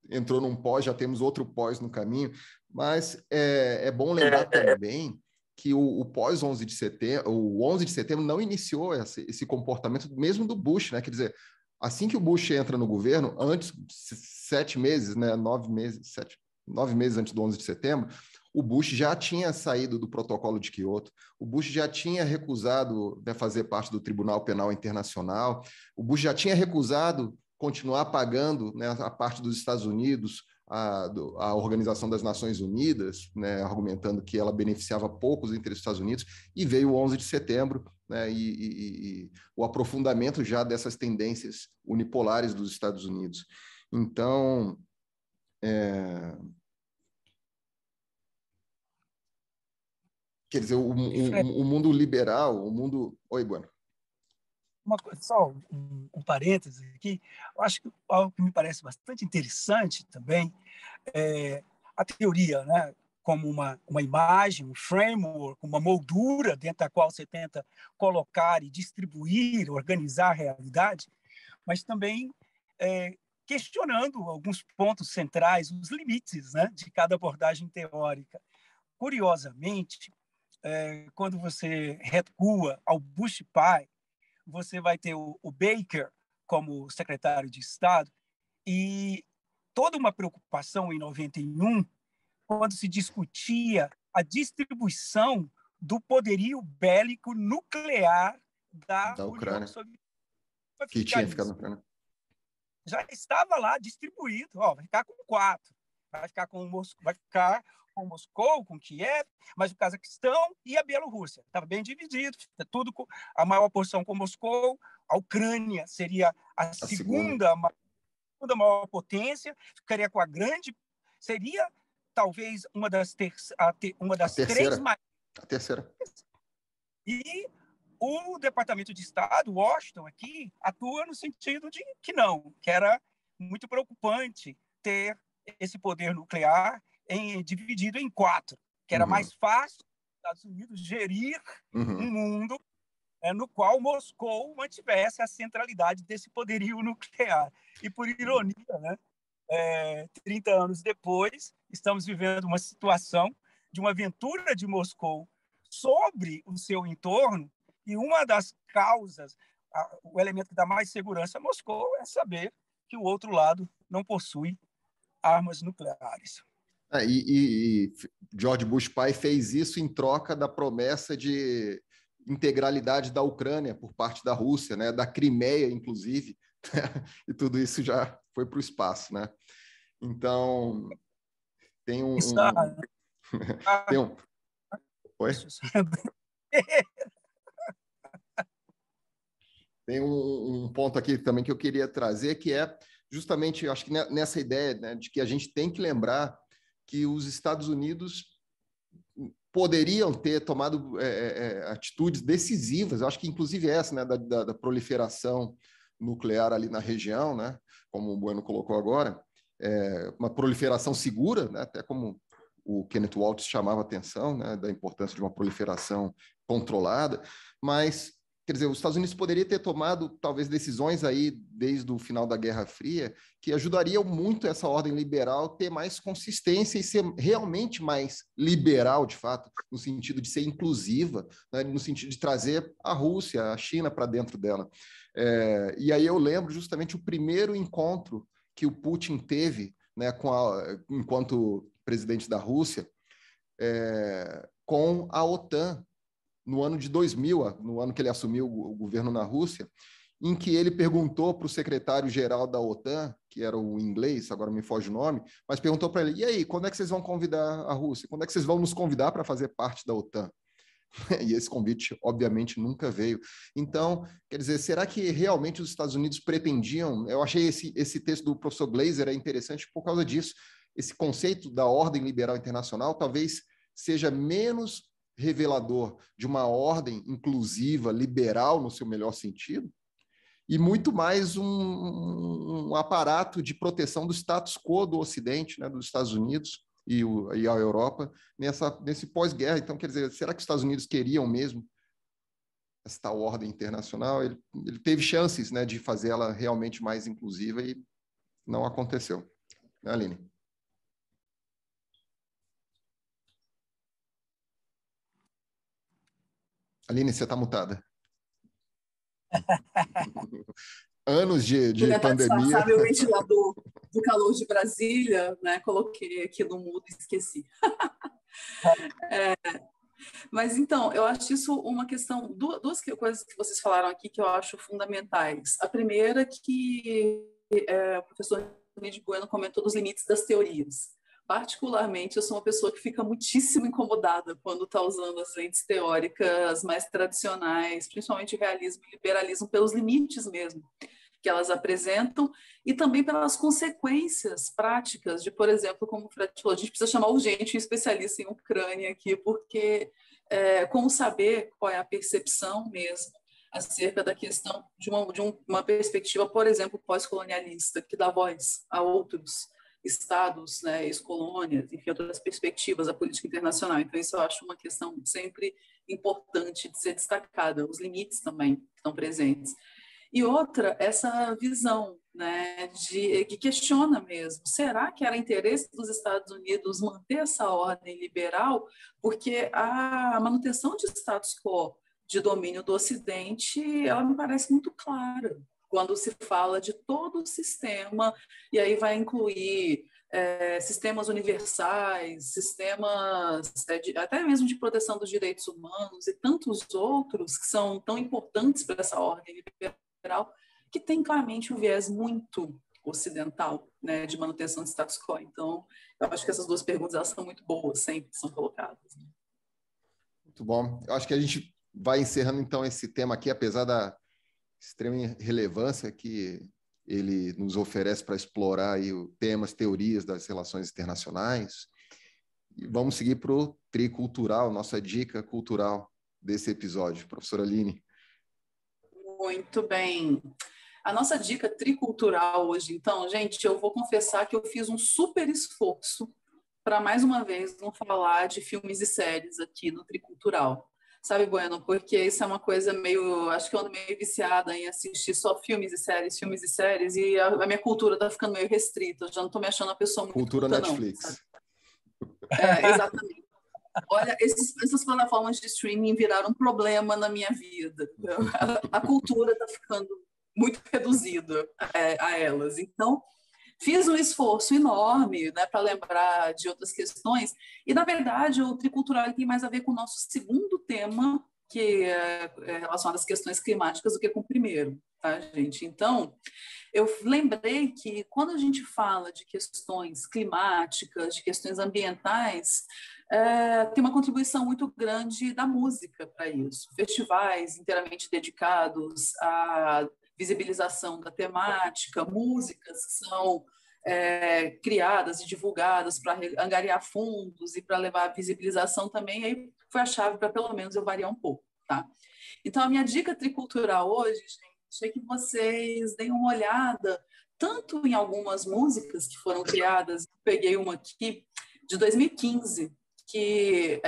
entrou num pós, já temos outro pós no caminho, mas é bom lembrar também que o pós-11 de setembro, o 11 de setembro não iniciou esse comportamento mesmo do Bush, né? Quer dizer, assim que o Bush entra no governo, antes, 7 meses, né? 9 meses antes do 11 de setembro, o Bush já tinha saído do protocolo de Quioto, o Bush já tinha recusado, né, fazer parte do Tribunal Penal Internacional, o Bush já tinha recusado continuar pagando, né, a parte dos Estados Unidos, a Organização das Nações Unidas, né, argumentando que ela beneficiava pouco os interesses dos Estados Unidos, e veio o 11 de setembro, né, e o aprofundamento já dessas tendências unipolares dos Estados Unidos. Então, quer dizer, o mundo liberal, o mundo... Oi, Bueno. Só um parênteses aqui, eu acho que algo que me parece bastante interessante também é a teoria, né, como uma imagem, um framework, uma moldura dentro da qual você tenta colocar e distribuir, organizar a realidade, mas também questionando alguns pontos centrais, os limites, né, de cada abordagem teórica. Curiosamente, quando você recua ao Bush pai, você vai ter o Baker como secretário de Estado, e toda uma preocupação em 91, quando se discutia a distribuição do poderio bélico nuclear da Ucrânia, União Soviética. que tinha ficado na Ucrânia. Já estava lá distribuído. Vai ficar com 4. Vai ficar com Moscou, com Kiev, mas o Cazaquistão e a Bielorrússia. Estava bem dividido, tudo a maior porção com Moscou. A Ucrânia seria a segunda maior potência, ficaria com a grande... Seria, talvez, uma das três maiores. A terceira. E o Departamento de Estado, Washington, aqui, atua no sentido de que não, que era muito preocupante ter esse poder nuclear dividido em 4, que era mais fácil os Estados Unidos gerir um mundo no qual Moscou mantivesse a centralidade desse poderio nuclear. E, por ironia, né, 30 anos depois, estamos vivendo uma situação de uma aventura de Moscou sobre o seu entorno, e uma das causas, o elemento que dá mais segurança a Moscou é saber que o outro lado não possui armas nucleares. E George Bush pai fez isso em troca da promessa de integralidade da Ucrânia por parte da Rússia, né, da Crimeia, inclusive, e tudo isso já foi para o espaço, né? Então, tem um... tem um... Oi? Tem um ponto aqui também que eu queria trazer, que é justamente, eu acho que nessa ideia, né, de que a gente tem que lembrar que os Estados Unidos poderiam ter tomado atitudes decisivas, eu acho que inclusive essa, né, da proliferação nuclear ali na região, né, como o Bueno colocou agora, uma proliferação segura, né, até como o Kenneth Waltz chamava a atenção, né, da importância de uma proliferação controlada, mas, quer dizer, os Estados Unidos poderiam ter tomado, talvez, decisões aí, desde o final da Guerra Fria, que ajudariam muito essa ordem liberal a ter mais consistência e ser realmente mais liberal, de fato, no sentido de ser inclusiva, né, no sentido de trazer a Rússia, a China para dentro dela. E aí eu lembro justamente o primeiro encontro que o Putin teve, né, enquanto presidente da Rússia, com a OTAN, no ano de 2000, no ano que ele assumiu o governo na Rússia, em que ele perguntou para o secretário-geral da OTAN, que era o inglês, agora me foge o nome, mas perguntou para ele, e aí, quando é que vocês vão convidar a Rússia? Quando é que vocês vão nos convidar para fazer parte da OTAN? E esse convite, obviamente, nunca veio. Então, quer dizer, será que realmente os Estados Unidos pretendiam... Eu achei esse texto do professor Glaser interessante por causa disso. Esse conceito da ordem liberal internacional talvez seja menos revelador de uma ordem inclusiva, liberal, no seu melhor sentido, e muito mais um aparato de proteção do status quo do Ocidente, né, dos Estados Unidos e a Europa, nesse pós-guerra. Então, quer dizer, será que os Estados Unidos queriam mesmo esta ordem internacional? Ele teve chances, né, de fazer ela realmente mais inclusiva e não aconteceu. Né, Aline? Aline, você está mutada. Anos de pandemia. Disfarçar meu ventilador do calor de Brasília, né? Coloquei aqui no mudo e esqueci. Mas então, eu acho isso uma questão, duas coisas que vocês falaram aqui que eu acho fundamentais. A primeira que o professor Luiz Bueno comentou dos limites das teorias. Particularmente, eu sou uma pessoa que fica muitíssimo incomodada quando está usando as lentes teóricas mais tradicionais, principalmente realismo e liberalismo, pelos limites mesmo que elas apresentam e também pelas consequências práticas de, por exemplo, como o Fred falou, a gente precisa chamar urgente um especialista em Ucrânia aqui, porque como saber qual é a percepção mesmo acerca da questão de uma perspectiva, por exemplo, pós-colonialista, que dá voz a outros estados, né, ex-colônias, enfim, outras perspectivas da política internacional. Então, isso eu acho uma questão sempre importante de ser destacada, os limites também estão presentes. E outra, essa visão né, que questiona mesmo, será que era interesse dos Estados Unidos manter essa ordem liberal? Porque a manutenção de status quo de domínio do Ocidente, ela me parece muito clara, quando se fala de todo o sistema, e aí vai incluir sistemas universais, sistemas até mesmo de proteção dos direitos humanos e tantos outros que são tão importantes para essa ordem liberal, que tem claramente um viés muito ocidental, né, de manutenção de status quo. Então, eu acho que essas duas perguntas elas são muito boas, sempre são colocadas. Né? Muito bom. Eu acho que a gente vai encerrando, então, esse tema aqui, apesar da extrema relevância que ele nos oferece para explorar aí temas, teorias das relações internacionais. E vamos seguir para o tricultural, nossa dica cultural desse episódio. Professora Aline. Muito bem. A nossa dica tricultural hoje, então, gente, eu vou confessar que eu fiz um super esforço para, mais uma vez, não falar de filmes e séries aqui no tricultural. Sabe, Bueno? Porque isso é uma coisa meio... Acho que eu ando meio viciada em assistir só filmes e séries, e a minha cultura está ficando meio restrita. Eu já não estou me achando uma pessoa muito cultura culta, Netflix. Não, exatamente. Olha, essas plataformas de streaming viraram um problema na minha vida. A cultura está ficando muito reduzida a elas. Então, fiz um esforço enorme, né, para lembrar de outras questões. E, na verdade, o tricultural tem mais a ver com o nosso segundo tema, que é relacionado às questões climáticas, do que com o primeiro, tá, gente? Então, eu lembrei que quando a gente fala de questões climáticas, de questões ambientais, tem uma contribuição muito grande da música para isso. Festivais inteiramente dedicados à visibilização da temática, músicas que são criadas e divulgadas para angariar fundos e para levar a visibilização também, aí foi a chave para pelo menos eu variar um pouco, tá? Então, a minha dica tricultural hoje, gente, é que vocês deem uma olhada tanto em algumas músicas que foram criadas, peguei uma aqui de 2015, que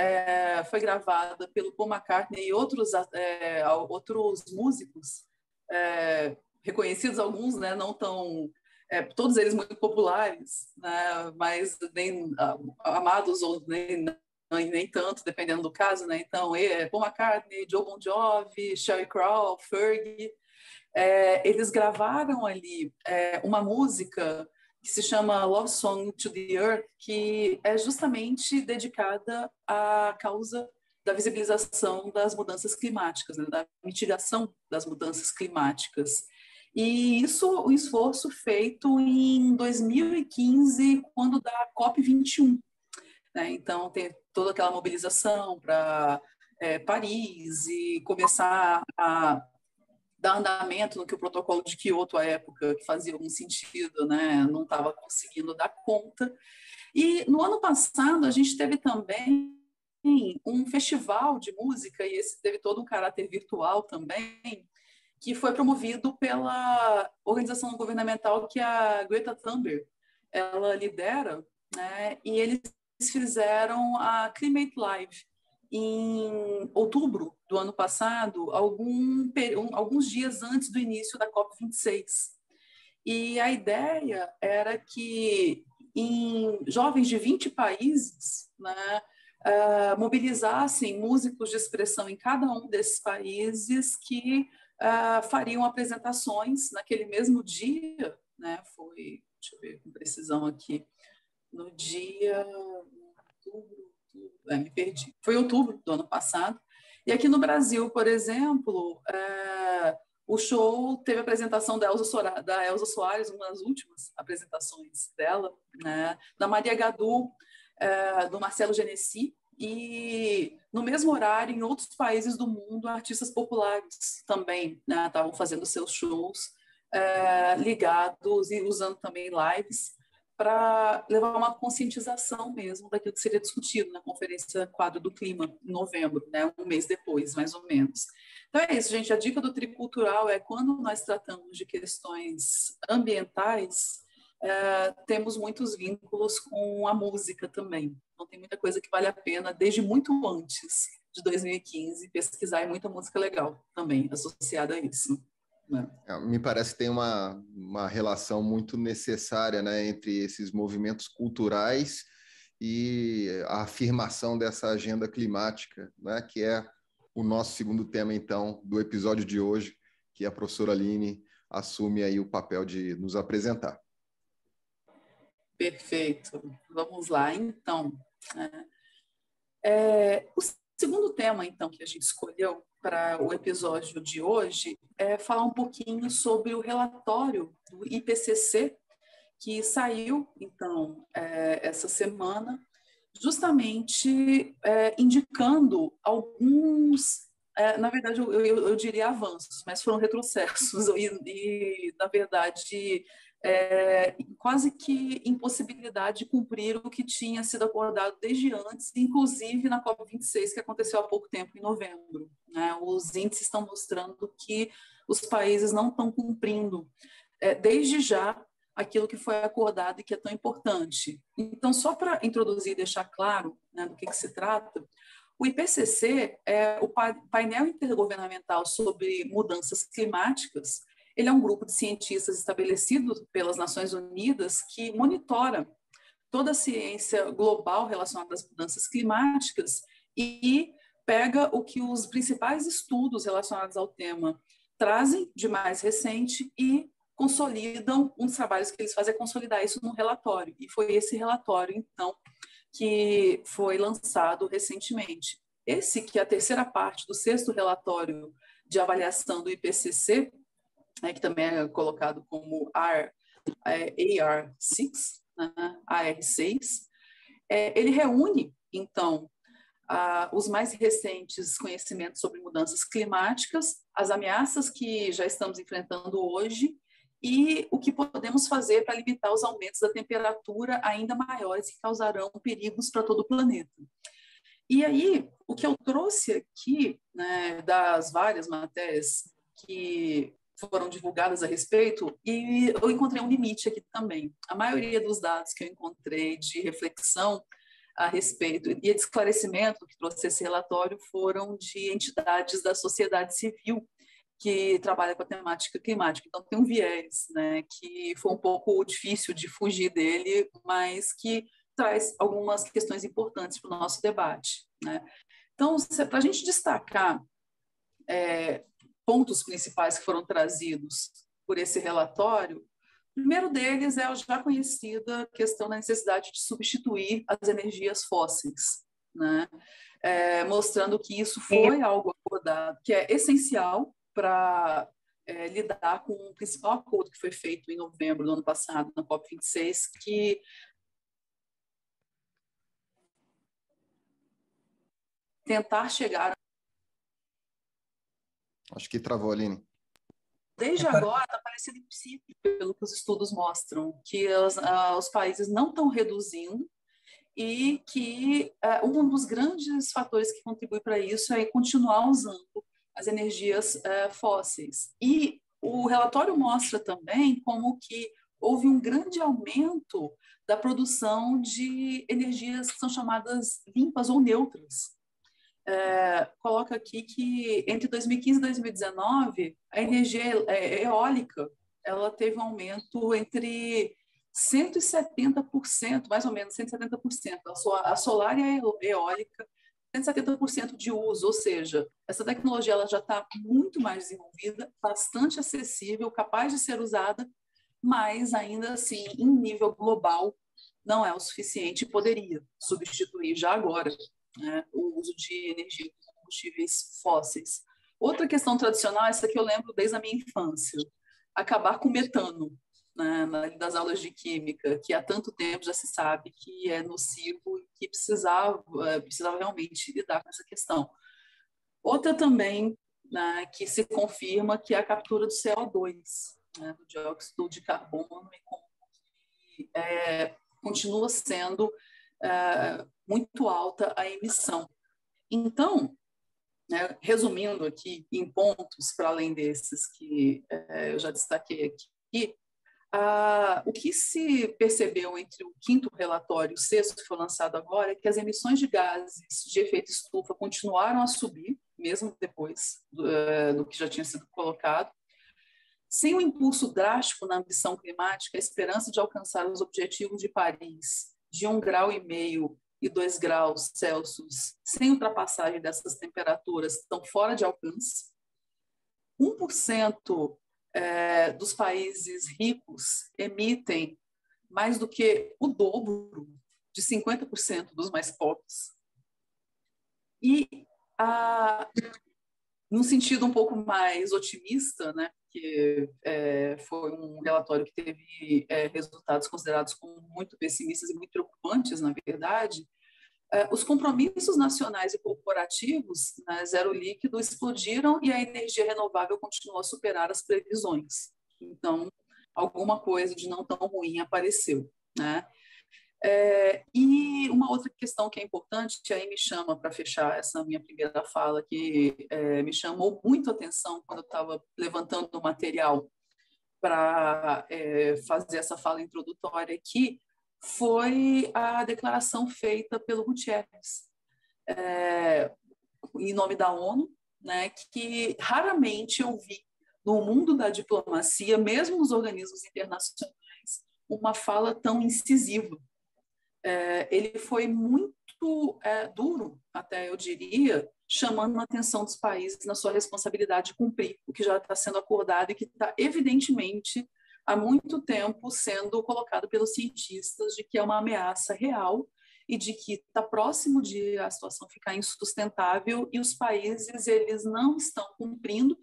foi gravada pelo Paul McCartney e outros músicos reconhecidos, alguns, né, não tão todos eles muito populares, né, mas nem amados ou nem tanto, dependendo do caso, né? Então, Paul McCartney, Joe Bon Jovi, Sheryl Crow, Fergie, eles gravaram ali uma música que se chama Love Song to the Earth, que é justamente dedicada à causa da visibilização das mudanças climáticas, né, da mitigação das mudanças climáticas. E isso, um esforço feito em 2015, quando da COP21. Né? Então, tem toda aquela mobilização para Paris e começar a dar andamento no que o protocolo de Kyoto, à época, que fazia algum sentido, né, não estava conseguindo dar conta. E no ano passado, a gente teve também um festival de música, e esse teve todo um caráter virtual também, que foi promovido pela organização governamental que a Greta Thunberg ela lidera, né, e eles fizeram a Climate Live em outubro do ano passado, alguns dias antes do início da COP26. E a ideia era que jovens de 20 países, né, mobilizassem músicos de expressão em cada um desses países que fariam apresentações naquele mesmo dia, né, foi, deixa eu ver com precisão aqui, no dia... me perdi. Foi em outubro do ano passado. E aqui no Brasil, por exemplo, o show teve a apresentação da Elza Soares, uma das últimas apresentações dela, né? Da Maria Gadu, do Marcelo Genesi, e no mesmo horário, em outros países do mundo, artistas populares também, né, estavam fazendo seus shows ligados e usando também lives para levar uma conscientização mesmo daquilo que seria discutido na Conferência Quadro do Clima, em novembro, né, um mês depois, mais ou menos. Então é isso, gente. A dica do tricultural é quando nós tratamos de questões ambientais, temos muitos vínculos com a música também. Então tem muita coisa que vale a pena, desde muito antes de 2015, pesquisar, e muita música legal também associada a isso. Me parece que tem uma relação muito necessária, né, entre esses movimentos culturais e a afirmação dessa agenda climática, né, que é o nosso segundo tema, então, do episódio de hoje, que a professora Aline assume aí o papel de nos apresentar. Perfeito. Vamos lá, então. O segundo tema, então, que a gente escolheu para o episódio de hoje é falar um pouquinho sobre o relatório do IPCC, que saiu, então, essa semana, justamente indicando alguns, na verdade, eu diria avanços, mas foram retrocessos e na verdade, quase que impossibilidade de cumprir o que tinha sido acordado desde antes, inclusive na COP26, que aconteceu há pouco tempo, em novembro. Né? Os índices estão mostrando que os países não estão cumprindo, desde já, aquilo que foi acordado e que é tão importante. Então, só para introduzir e deixar claro, né, do que se trata, o IPCC é o painel intergovernamental sobre mudanças climáticas. Ele é um grupo de cientistas estabelecido pelas Nações Unidas que monitora toda a ciência global relacionada às mudanças climáticas e pega o que os principais estudos relacionados ao tema trazem de mais recente e consolidam. Um dos trabalhos que eles fazem é consolidar isso num relatório. E foi esse relatório, então, que foi lançado recentemente. Esse que é a terceira parte do sexto relatório de avaliação do IPCC, que também é colocado como AR6, né, AR6, ele reúne, então, os mais recentes conhecimentos sobre mudanças climáticas, as ameaças que já estamos enfrentando hoje e o que podemos fazer para limitar os aumentos da temperatura ainda maiores que causarão perigos para todo o planeta. E aí, o que eu trouxe aqui, né, das várias matérias que foram divulgadas a respeito, e eu encontrei um limite aqui também. A maioria dos dados que eu encontrei de reflexão a respeito e de esclarecimento que trouxe esse relatório foram de entidades da sociedade civil que trabalha com a temática climática. Então, tem um viés, né, que foi um pouco difícil de fugir dele, mas que traz algumas questões importantes para o nosso debate. Né? Então, para a gente destacar pontos principais que foram trazidos por esse relatório, o primeiro deles é a já conhecida questão da necessidade de substituir as energias fósseis, né? Mostrando que isso foi algo acordado, que é essencial para lidar com o principal acordo que foi feito em novembro do ano passado, na COP26, que tentar chegar... Acho que travou, Aline. Desde agora está parecendo impossível, pelo que os estudos mostram, que os países não estão reduzindo e que um dos grandes fatores que contribui para isso é continuar usando as energias fósseis. E o relatório mostra também como que houve um grande aumento da produção de energias que são chamadas limpas ou neutras. Coloca aqui que entre 2015 e 2019, a energia eólica ela teve um aumento entre 170%, mais ou menos 170%. A solar e a eólica, 170% de uso, ou seja, essa tecnologia ela já está muito mais desenvolvida, bastante acessível, capaz de ser usada, mas ainda assim, em nível global, não é o suficiente e poderia substituir já agora, né, o uso de energia com combustíveis fósseis. Outra questão tradicional, essa que eu lembro desde a minha infância, acabar com o metano, né, das aulas de química, que há tanto tempo já se sabe que é nocivo e que precisava realmente lidar com essa questão. Outra também, né, que se confirma que é a captura do CO2, né, do dióxido de carbono, e como que, continua sendo muito alta a emissão. Então, resumindo aqui em pontos, para além desses que eu já destaquei aqui, o que se percebeu entre o quinto relatório e o sexto, que foi lançado agora, é que as emissões de gases de efeito estufa continuaram a subir, mesmo depois do que já tinha sido colocado, Sem um impulso drástico na ambição climática, a esperança de alcançar os objetivos de Paris de 1,5 grau e 2 graus Celsius, sem ultrapassagem dessas temperaturas, estão fora de alcance. 1% dos países ricos emitem mais do que o dobro de 50% dos mais pobres. E, num sentido um pouco mais otimista, né, que foi um relatório que teve resultados considerados como muito pessimistas e muito preocupantes, na verdade, os compromissos nacionais e corporativos, né, zero líquido, explodiram e a energia renovável continuou a superar as previsões. Então, alguma coisa de não tão ruim apareceu, né? E uma outra questão que é importante, que aí me chama para fechar essa minha primeira fala, que me chamou muito a atenção quando eu estava levantando o material para fazer essa fala introdutória aqui, foi a declaração feita pelo Guterres, em nome da ONU, né, que raramente eu vi no mundo da diplomacia, mesmo nos organismos internacionais, uma fala tão incisiva. Ele foi muito duro, até eu diria, chamando a atenção dos países na sua responsabilidade de cumprir o que já está sendo acordado e que está, evidentemente, há muito tempo sendo colocado pelos cientistas de que é uma ameaça real e de que está próximo de a situação ficar insustentável e os países eles não estão cumprindo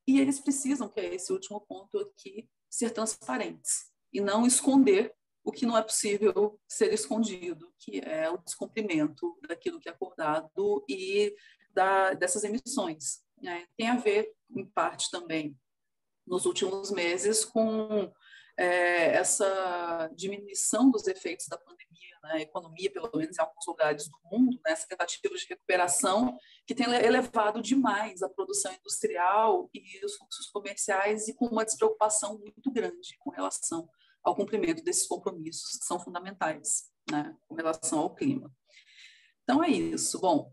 e eles precisam, que é esse último ponto aqui, ser transparentes e não esconder o que não é possível ser escondido, que é o descumprimento daquilo que é acordado e dessas emissões, né? Tem a ver, em parte também, nos últimos meses, com essa diminuição dos efeitos da pandemia na economia, pelo menos em alguns lugares do mundo, né? Essa tentativa de recuperação que tem elevado demais a produção industrial e os fluxos comerciais e com uma despreocupação muito grande com relação ao cumprimento desses compromissos que são fundamentais, né, com relação ao clima. Então, é isso. Bom,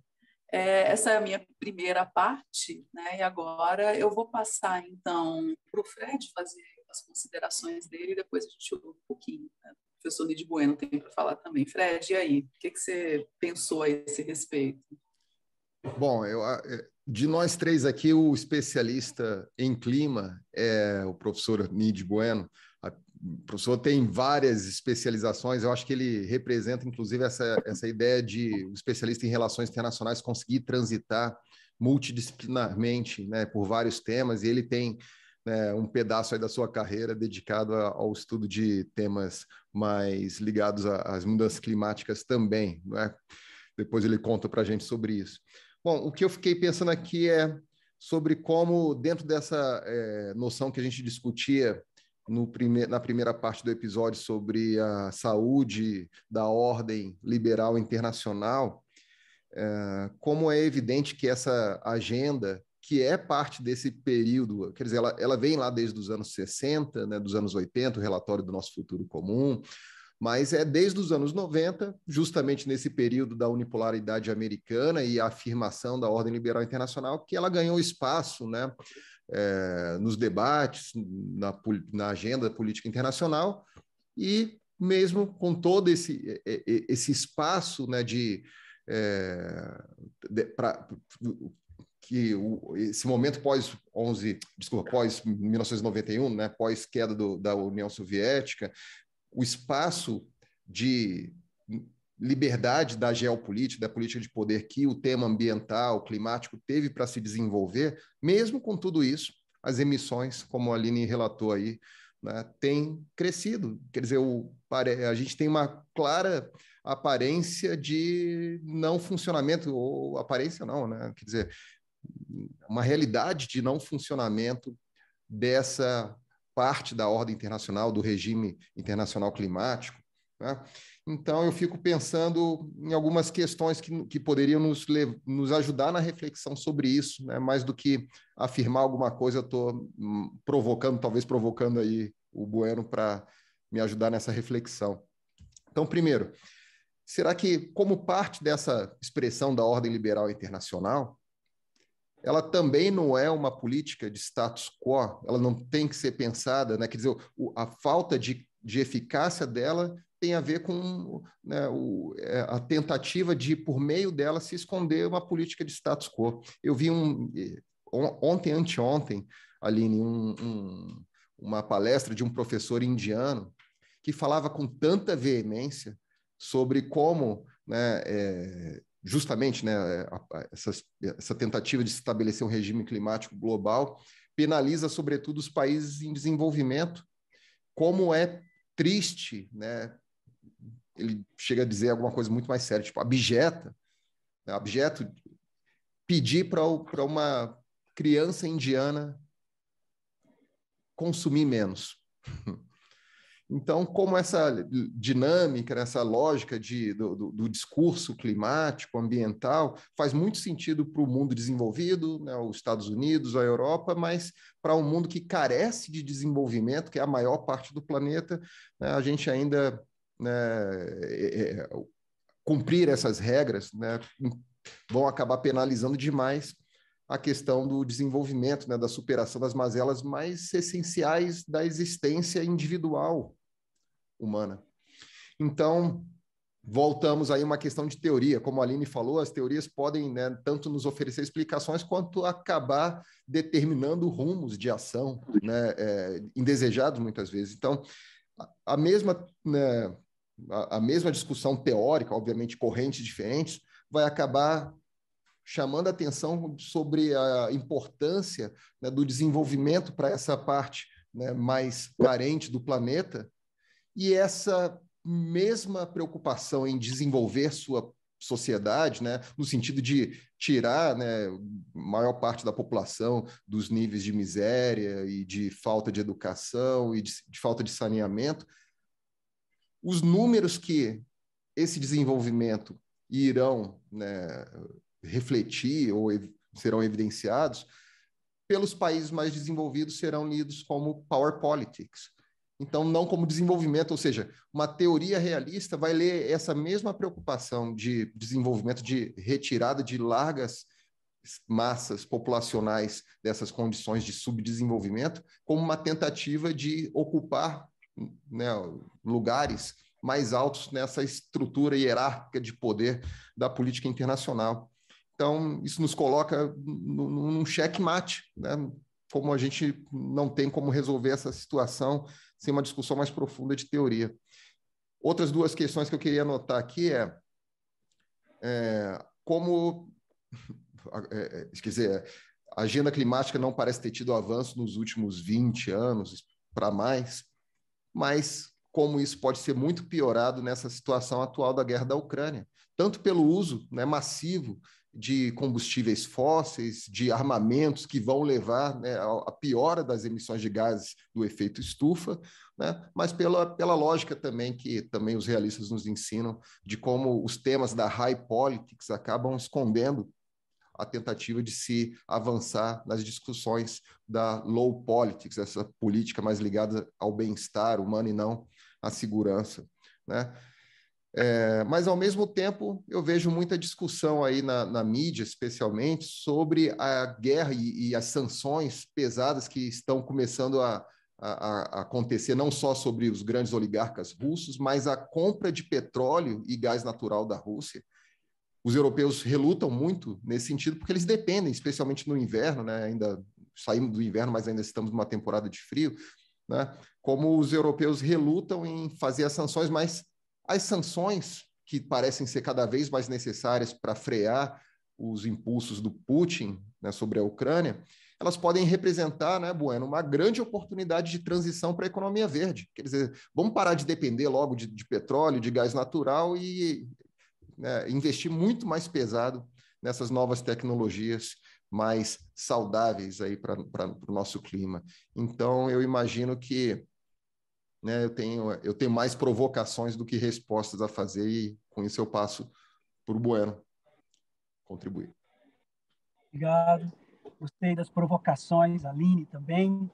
essa é a minha primeira parte, né, e agora eu vou passar, então, para o Fred fazer as considerações dele e depois a gente ouve um pouquinho. Né? O professor Niide Bueno tem para falar também. Fred, e aí? O que você pensou a esse respeito? Bom, de nós três aqui, o especialista em clima é o professor Niide Bueno. O professor tem várias especializações, eu acho que ele representa, inclusive, essa ideia de o especialista em relações internacionais conseguir transitar multidisciplinarmente, né, por vários temas, e ele tem, né, um pedaço aí da sua carreira dedicado ao estudo de temas mais ligados às mudanças climáticas também, né? Depois ele conta para a gente sobre isso. Bom, o que eu fiquei pensando aqui é sobre como, dentro dessa noção que a gente discutia na primeira parte do episódio sobre a saúde da ordem liberal internacional, como é evidente que essa agenda, que é parte desse período, quer dizer, ela vem lá desde os anos 60, né, dos anos 80, o relatório do Nosso Futuro Comum, mas é desde os anos 90, justamente nesse período da unipolaridade americana e a afirmação da ordem liberal internacional, que ela ganhou espaço, né, nos debates, na agenda política internacional, e mesmo com todo esse espaço, né, esse momento pós 1991, né, pós queda da União Soviética, o espaço de liberdade da geopolítica, da política de poder que o tema ambiental, climático teve para se desenvolver, mesmo com tudo isso, as emissões, como a Aline relatou aí, né, têm crescido. Quer dizer, a gente tem uma clara aparência de não funcionamento, ou aparência não, né? Quer dizer, uma realidade de não funcionamento dessa parte da ordem internacional, do regime internacional climático, né? Então, eu fico pensando em algumas questões que poderiam nos ajudar na reflexão sobre isso, né? Mais do que afirmar alguma coisa, eu estou talvez provocando aí o Bueno para me ajudar nessa reflexão. Então, primeiro, será que, como parte dessa expressão da ordem liberal internacional, ela também não é uma política de status quo, ela não tem que ser pensada, né? Quer dizer, a falta de eficácia dela tem a ver com, né, a tentativa de, por meio dela, se esconder uma política de status quo. Eu vi anteontem, Aline, uma palestra de um professor indiano que falava com tanta veemência sobre como, né, justamente, né, essa tentativa de estabelecer um regime climático global penaliza, sobretudo, os países em desenvolvimento. Como é triste, né? Ele chega a dizer alguma coisa muito mais séria, tipo, abjeto pedir para uma criança indiana consumir menos. Então, como essa dinâmica, essa lógica do discurso climático, ambiental, faz muito sentido para o mundo desenvolvido, né, os Estados Unidos, a Europa, mas para um mundo que carece de desenvolvimento, que é a maior parte do planeta, né, a gente ainda, né, cumprir essas regras, né, vão acabar penalizando demais a questão do desenvolvimento, né, da superação das mazelas mais essenciais da existência individual humana. Então, voltamos aí a uma questão de teoria. Como a Aline falou, as teorias podem, né, tanto nos oferecer explicações quanto acabar determinando rumos de ação, né, indesejados muitas vezes. Então, a mesma, né, a mesma discussão teórica, obviamente correntes diferentes, vai acabar chamando a atenção sobre a importância, né, do desenvolvimento para essa parte, né, mais carente do planeta, e essa mesma preocupação em desenvolver sua sociedade, né, no sentido de tirar, né, a maior parte da população dos níveis de miséria e de falta de educação e de falta de saneamento, os números que esse desenvolvimento irão, né, refletir ou serão evidenciados pelos países mais desenvolvidos serão lidos como power politics. Então, não como desenvolvimento, ou seja, uma teoria realista vai ler essa mesma preocupação de desenvolvimento, de retirada de largas massas populacionais dessas condições de subdesenvolvimento, como uma tentativa de ocupar, né, lugares mais altos nessa estrutura hierárquica de poder da política internacional. Então, isso nos coloca num checkmate, né? Como a gente não tem como resolver essa situação sem uma discussão mais profunda de teoria. Outras duas questões que eu queria anotar aqui como quer dizer, a agenda climática não parece ter tido avanço nos últimos 20 anos para mais, mas como isso pode ser muito piorado nessa situação atual da guerra da Ucrânia, tanto pelo uso, né, massivo de combustíveis fósseis, de armamentos que vão levar, né, à piora das emissões de gases do efeito estufa, né, mas pela lógica também que também os realistas nos ensinam de como os temas da high politics acabam escondendo a tentativa de se avançar nas discussões da low politics, essa política mais ligada ao bem-estar humano e não à segurança, né? Mas, ao mesmo tempo, eu vejo muita discussão aí na mídia, especialmente, sobre a guerra e as sanções pesadas que estão começando a acontecer, não só sobre os grandes oligarcas russos, mas a compra de petróleo e gás natural da Rússia. Os europeus relutam muito nesse sentido, porque eles dependem, especialmente no inverno, né? Ainda saímos do inverno, mas ainda estamos numa temporada de frio, né? Como os europeus relutam em fazer as sanções, mas as sanções, que parecem ser cada vez mais necessárias para frear os impulsos do Putin, né, sobre a Ucrânia, elas podem representar, né, Bueno, uma grande oportunidade de transição para a economia verde. Quer dizer, vamos parar de depender logo de petróleo, de gás natural e, né, investir muito mais pesado nessas novas tecnologias mais saudáveis aí para o nosso clima. Então, eu imagino que, né, eu tenho mais provocações do que respostas a fazer e, com isso, eu passo para o Bueno contribuir. Obrigado. Gostei das provocações, Aline também.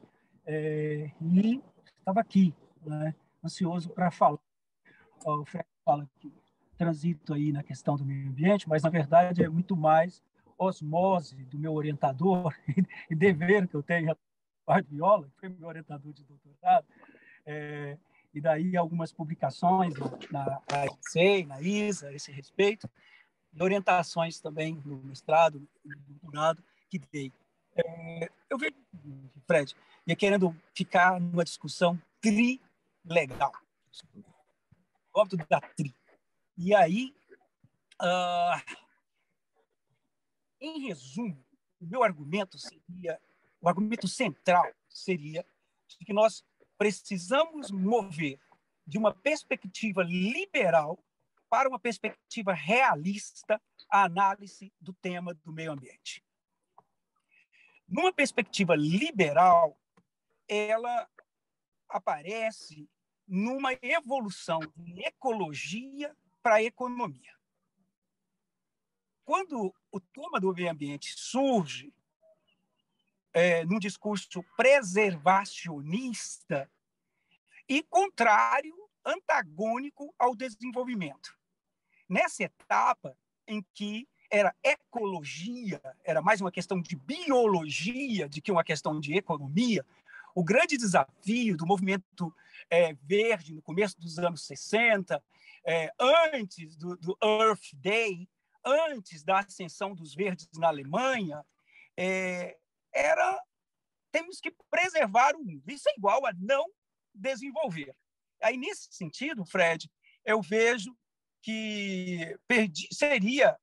E estava aqui, né, ansioso para falar. O Fred fala que transito aí na questão do meio ambiente, mas, na verdade, é muito mais osmose do meu orientador e dever que eu tenho a Viola, que foi meu orientador de doutorado, e daí algumas publicações na ICEI, na ISA, a esse respeito, e orientações também no mestrado, no doutorado, que dei. Eu vejo, Fred, ia querendo ficar numa discussão trilegal. Gosto da tri. E aí, em resumo, o argumento central seria de que nós precisamos mover de uma perspectiva liberal para uma perspectiva realista a análise do tema do meio ambiente. Numa perspectiva liberal, ela aparece numa evolução de ecologia para a economia. Quando o tema do meio ambiente surge num discurso preservacionista e contrário, antagônico ao desenvolvimento. Nessa etapa em que era ecologia, era mais uma questão de biologia do que uma questão de economia, o grande desafio do movimento verde no começo dos anos 60, antes do Earth Day, antes da ascensão dos verdes na Alemanha, temos que preservar o mundo. Isso é igual a não desenvolver. Aí, nesse sentido, Fred, eu vejo que seria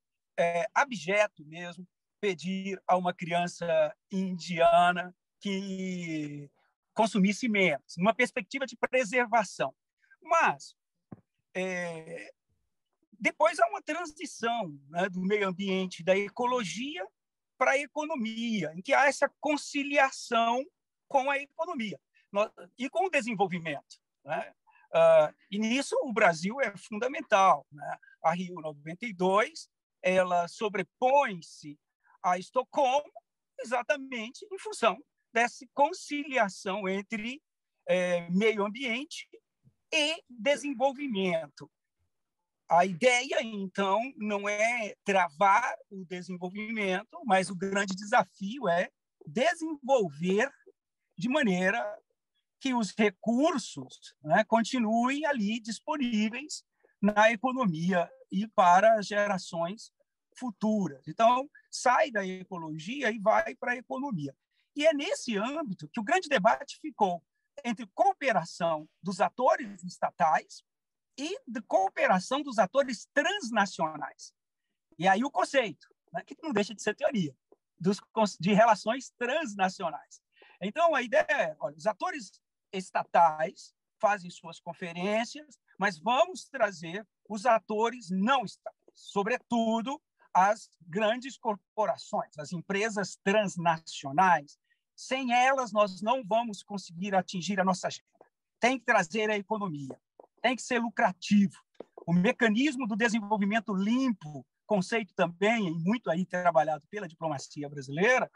abjeto mesmo pedir a uma criança indiana que consumisse menos, numa perspectiva de preservação. Mas depois há uma transição, né, do meio ambiente, da ecologia para a economia, em que há essa conciliação com a economia e com o desenvolvimento, né? E nisso o Brasil é fundamental, né? A Rio 92 ela sobrepõe-se a Estocolmo exatamente em função dessa conciliação entre meio ambiente e desenvolvimento. A ideia, então, não é travar o desenvolvimento, mas o grande desafio é desenvolver de maneira que os recursos, né, continuem ali disponíveis na economia e para gerações futuras. Então, sai da ecologia e vai para a economia. E é nesse âmbito que o grande debate ficou entre cooperação dos atores estatais e de cooperação dos atores transnacionais. E aí o conceito, né, que não deixa de ser teoria, de relações transnacionais. Então, a ideia é, olha, os atores estatais fazem suas conferências, mas vamos trazer os atores não estatais, sobretudo as grandes corporações, as empresas transnacionais. Sem elas, nós não vamos conseguir atingir a nossa agenda. Tem que trazer a economia, tem que ser lucrativo. O mecanismo do desenvolvimento limpo, conceito também muito aí trabalhado pela diplomacia brasileira,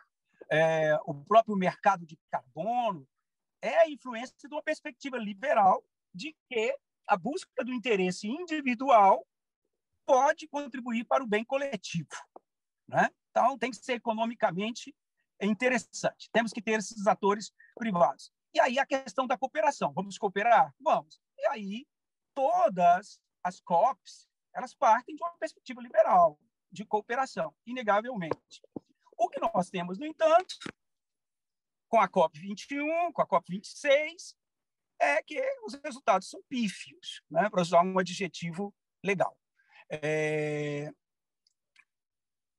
o próprio mercado de carbono, é a influência de uma perspectiva liberal de que a busca do interesse individual pode contribuir para o bem coletivo, né? Então, tem que ser economicamente interessante. Temos que ter esses atores privados. E aí a questão da cooperação. Vamos cooperar? Vamos. E aí todas as COPs, elas partem de uma perspectiva liberal, de cooperação, inegavelmente. O que nós temos, no entanto, com a COP21, com a COP26, é que os resultados são pífios, né, para usar um adjetivo legal.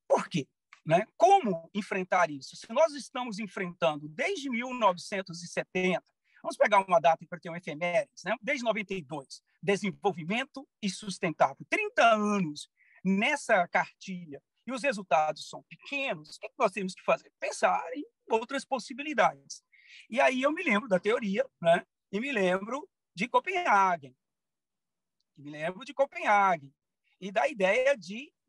Por quê? Né? Como enfrentar isso? Se nós estamos enfrentando desde 1970, vamos pegar uma data para ter um efemérides, né? Desde 92, desenvolvimento e sustentável, 30 anos nessa cartilha, e os resultados são pequenos, o que nós temos que fazer? Pensar em outras possibilidades. E aí eu me lembro da teoria, né? E me lembro de Copenhague. E da ideia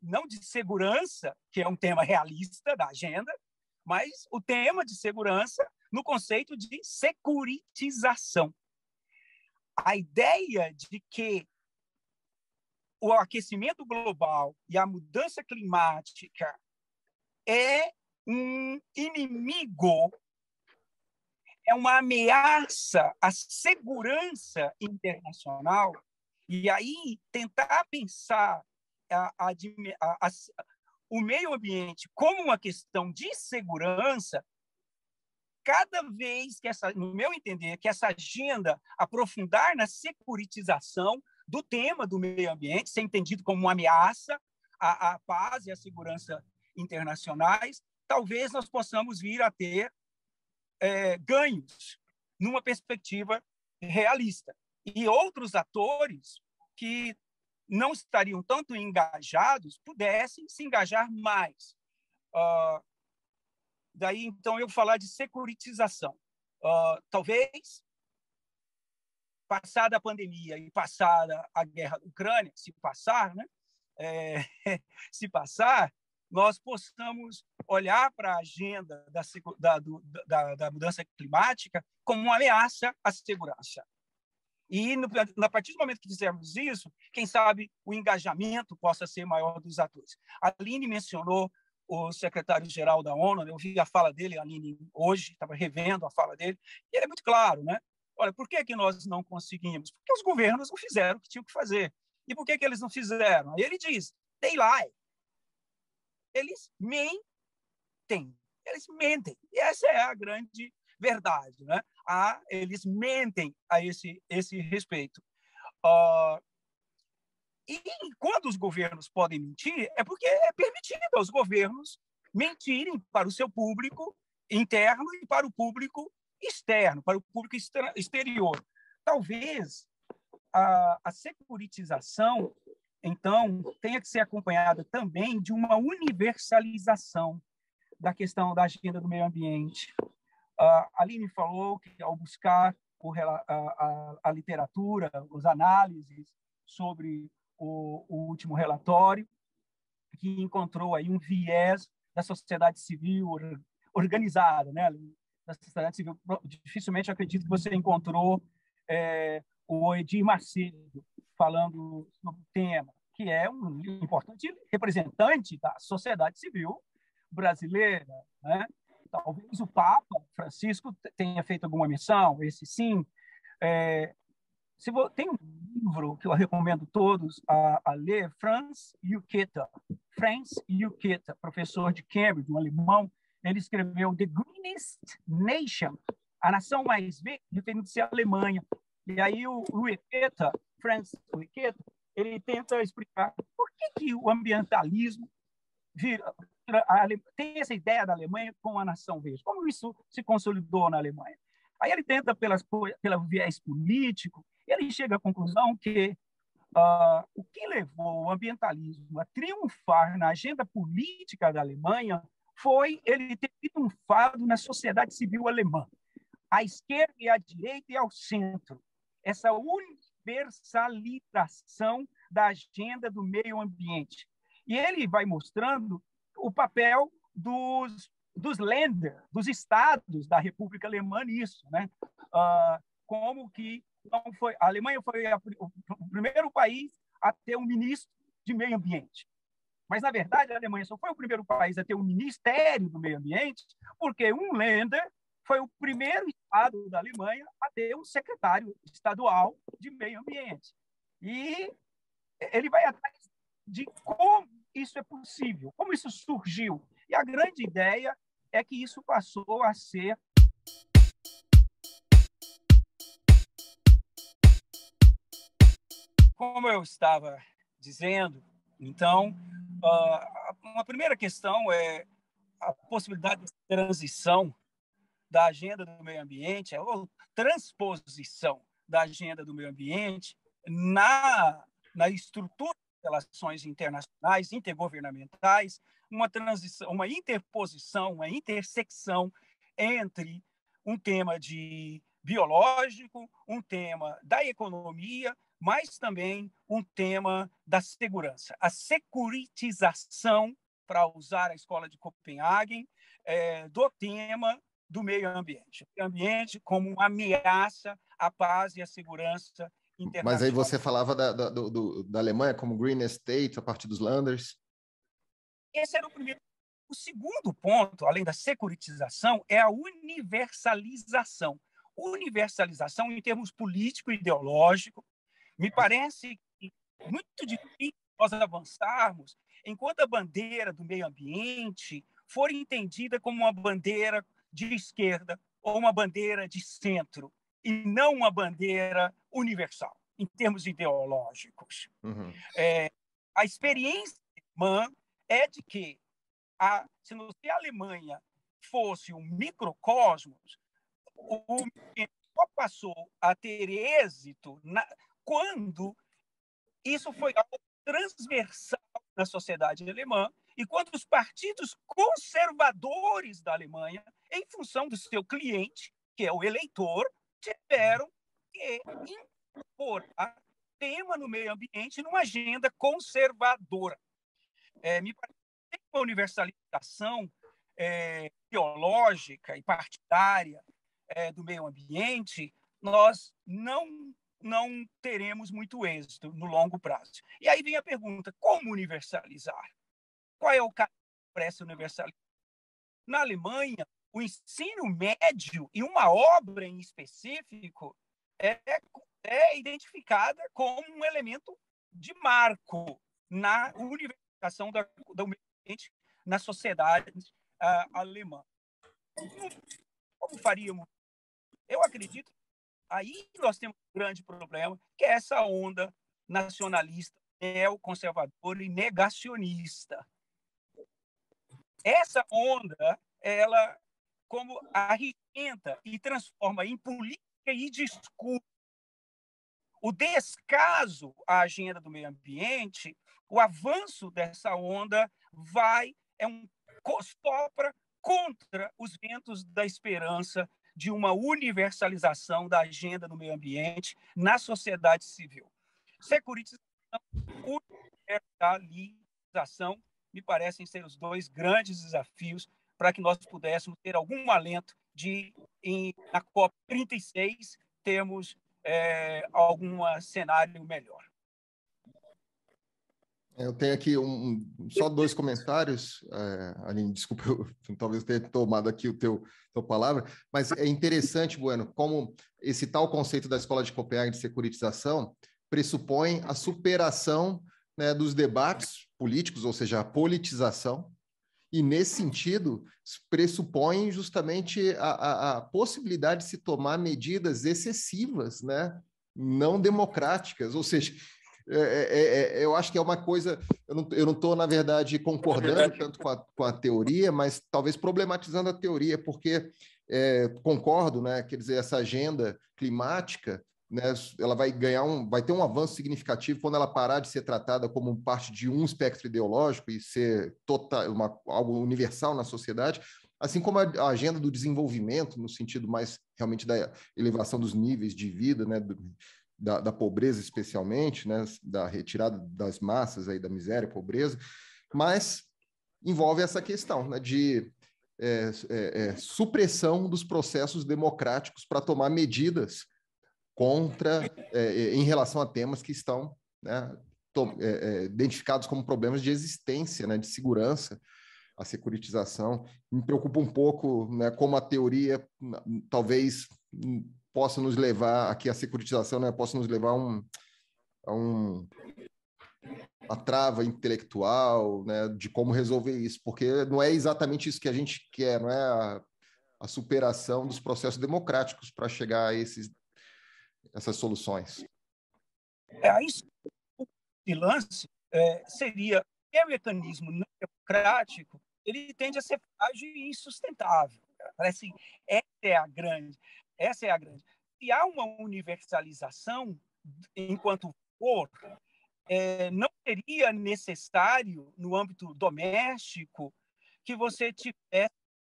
não de segurança, que é um tema realista da agenda, mas o tema de segurança no conceito de securitização. A ideia de que o aquecimento global e a mudança climática é um inimigo, é uma ameaça à segurança internacional. E aí tentar pensar o meio ambiente como uma questão de segurança, cada vez que no meu entender, que essa agenda aprofundar na securitização do tema do meio ambiente, ser entendido como uma ameaça à paz e à segurança internacionais, talvez nós possamos vir a ter ganhos numa perspectiva realista. E outros atores que não estariam tanto engajados pudessem se engajar mais. Daí, então, eu falar de securitização. Talvez, passada a pandemia e passada a guerra da Ucrânia, se passar, né? Se passar, nós possamos olhar para a agenda da mudança climática como uma ameaça à segurança. E, a partir do momento que fizermos isso, quem sabe o engajamento possa ser maior dos atores. A Aline mencionou o secretário-geral da ONU, eu vi a fala dele, a Aline, hoje, estava revendo a fala dele, e ele é muito claro, né? Olha, por que nós não conseguimos? Porque os governos não fizeram o que tinham que fazer. E por que eles não fizeram? Aí ele diz, they lie. Eles mentem. Eles mentem. E essa é a grande verdade, né? Eles mentem a esse respeito. E quando os governos podem mentir, é porque é permitido aos governos mentirem para o seu público interno e para o público externo, para o público exterior. Talvez a securitização, então, tenha que ser acompanhada também de uma universalização da questão da agenda do meio ambiente. A Aline falou que, ao buscar a literatura, as análises sobre o último relatório, que encontrou aí um viés da sociedade civil organizada, né? Da sociedade civil. Dificilmente acredito que você encontrou o Edir Macedo falando sobre o tema, que é um importante representante da sociedade civil brasileira, né? Talvez o Papa Francisco tenha feito alguma menção, esse sim. Tem um livro que eu recomendo todos a ler, Franz Uqueta, professor de Cambridge, um alemão. Ele escreveu The Greenest Nation, a nação mais verde, referindo-se à Alemanha. E aí o Uqueta, Franz Uqueta, ele tenta explicar por que o ambientalismo tem essa ideia da Alemanha como a nação verde. Como isso se consolidou na Alemanha? Aí ele tenta, pelo viés político, ele chega à conclusão que o que levou o ambientalismo a triunfar na agenda política da Alemanha foi ele ter triunfado na sociedade civil alemã, à esquerda e à direita e ao centro. Essa universalização da agenda do meio ambiente. E ele vai mostrando o papel dos Länder, dos estados da República Alemã nisso, né? Como que não foi, a Alemanha foi o primeiro país a ter um ministro de meio ambiente. Mas, na verdade, a Alemanha só foi o primeiro país a ter um Ministério do Meio Ambiente porque um Länder foi o primeiro estado da Alemanha a ter um secretário estadual de meio ambiente. E ele vai atrás de como isso é possível, como isso surgiu. E a grande ideia é que isso passou a ser como eu estava dizendo. Então, uma primeira questão é a possibilidade de transição da agenda do meio ambiente, ou transposição da agenda do meio ambiente na estrutura de relações internacionais, intergovernamentais, uma transição, uma interposição, uma intersecção entre um tema biológico, um tema da economia, mas também um tema da segurança. A securitização, para usar a Escola de Copenhague, do tema do meio ambiente. O meio ambiente como uma ameaça à paz e à segurança internacional. Mas aí você falava da Alemanha como Green State, a partir dos Länders? Esse era o primeiro O segundo ponto, além da securitização, é a universalização. Universalização em termos político e ideológico. Me parece que muito difícil nós avançarmos enquanto a bandeira do meio ambiente for entendida como uma bandeira de esquerda ou uma bandeira de centro, e não uma bandeira universal, em termos ideológicos. Uhum. A experiência alemã é de que, se a Alemanha fosse um microcosmos, o movimento só passou a ter êxito quando isso foi algo transversal na sociedade alemã e quando os partidos conservadores da Alemanha, em função do seu cliente, que é o eleitor, tiveram que incorporar tema no meio ambiente numa agenda conservadora. Me parece que uma universalização biológica e partidária do meio ambiente, nós não teremos muito êxito no longo prazo. E aí vem a pergunta, como universalizar? Qual é o caminho para essa universalização? Na Alemanha, o ensino médio e uma obra em específico é identificada como um elemento de marco na universalização do meio ambiente na sociedade alemã. Como faríamos? Eu acredito que aí nós temos um grande problema, que é essa onda nacionalista, neoconservadora e negacionista. Essa onda, ela, como arrebenta e transforma em política e discurso o descaso à agenda do meio ambiente, o avanço dessa onda sopra contra os ventos da esperança de uma universalização da agenda do meio ambiente na sociedade civil. Securitização, universalização, me parecem ser os dois grandes desafios para que nós pudéssemos ter algum alento de, na COP36, termos algum cenário melhor. Eu tenho aqui só 2 comentários, Aline, desculpa, eu talvez tenha tomado aqui o teu palavra, mas é interessante, Bueno, como esse tal conceito da Escola de Copenhague de securitização pressupõe a superação, né, dos debates políticos, ou seja, a politização, e nesse sentido pressupõe justamente a possibilidade de se tomar medidas excessivas, né, não democráticas, ou seja, eu acho que é uma coisa, eu não estou, na verdade, concordando tanto com a teoria, mas talvez problematizando a teoria, porque concordo, né, quer dizer, essa agenda climática, né, ela vai ter um avanço significativo quando ela parar de ser tratada como parte de um espectro ideológico e ser algo universal na sociedade, assim como a agenda do desenvolvimento, no sentido mais realmente da elevação dos níveis de vida, né, da pobreza especialmente, né, da retirada das massas aí da miséria e pobreza, mas envolve essa questão, né, de supressão dos processos democráticos para tomar medidas em relação a temas que estão, né, identificados como problemas de existência, né, de segurança. A securitização me preocupa um pouco, né, como a teoria talvez possa nos levar, aqui a securitização, né, possa nos levar a uma trava intelectual, né, de como resolver isso, porque não é exatamente isso que a gente quer, não é a superação dos processos democráticos para chegar a essas soluções. Isso, o lance seria que o mecanismo não democrático ele tende a ser frágil e insustentável. Parece essa é a grande. Se há uma universalização enquanto for, não seria necessário, no âmbito doméstico, que você tivesse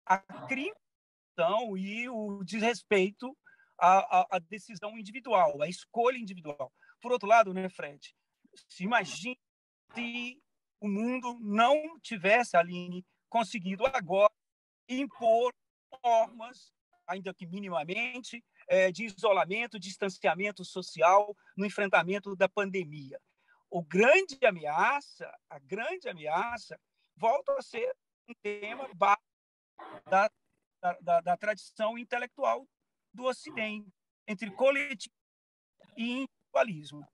a criação e o desrespeito à decisão individual, à escolha individual. Por outro lado, né, Fred, se imagine se o mundo não tivesse, Aline, conseguido agora impor normas, ainda que minimamente, de isolamento, distanciamento social no enfrentamento da pandemia. A grande ameaça volta a ser um tema básico da tradição intelectual do Ocidente, entre coletivismo e individualismo.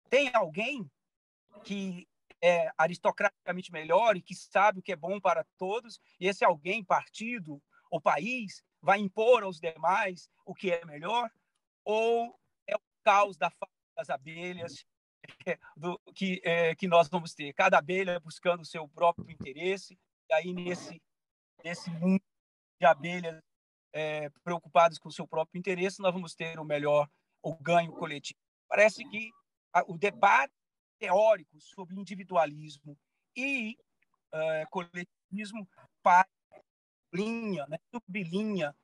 Tem alguém que é aristocraticamente melhor e que sabe o que é bom para todos, e esse alguém, partido ou país, vai impor aos demais o que é melhor? Ou é o caos da fábrica das abelhas que nós vamos ter? Cada abelha buscando o seu próprio interesse, e aí nesse mundo de abelhas preocupadas com o seu próprio interesse, nós vamos ter o ganho coletivo. Parece que o debate teórico sobre individualismo e coletivismo sublinha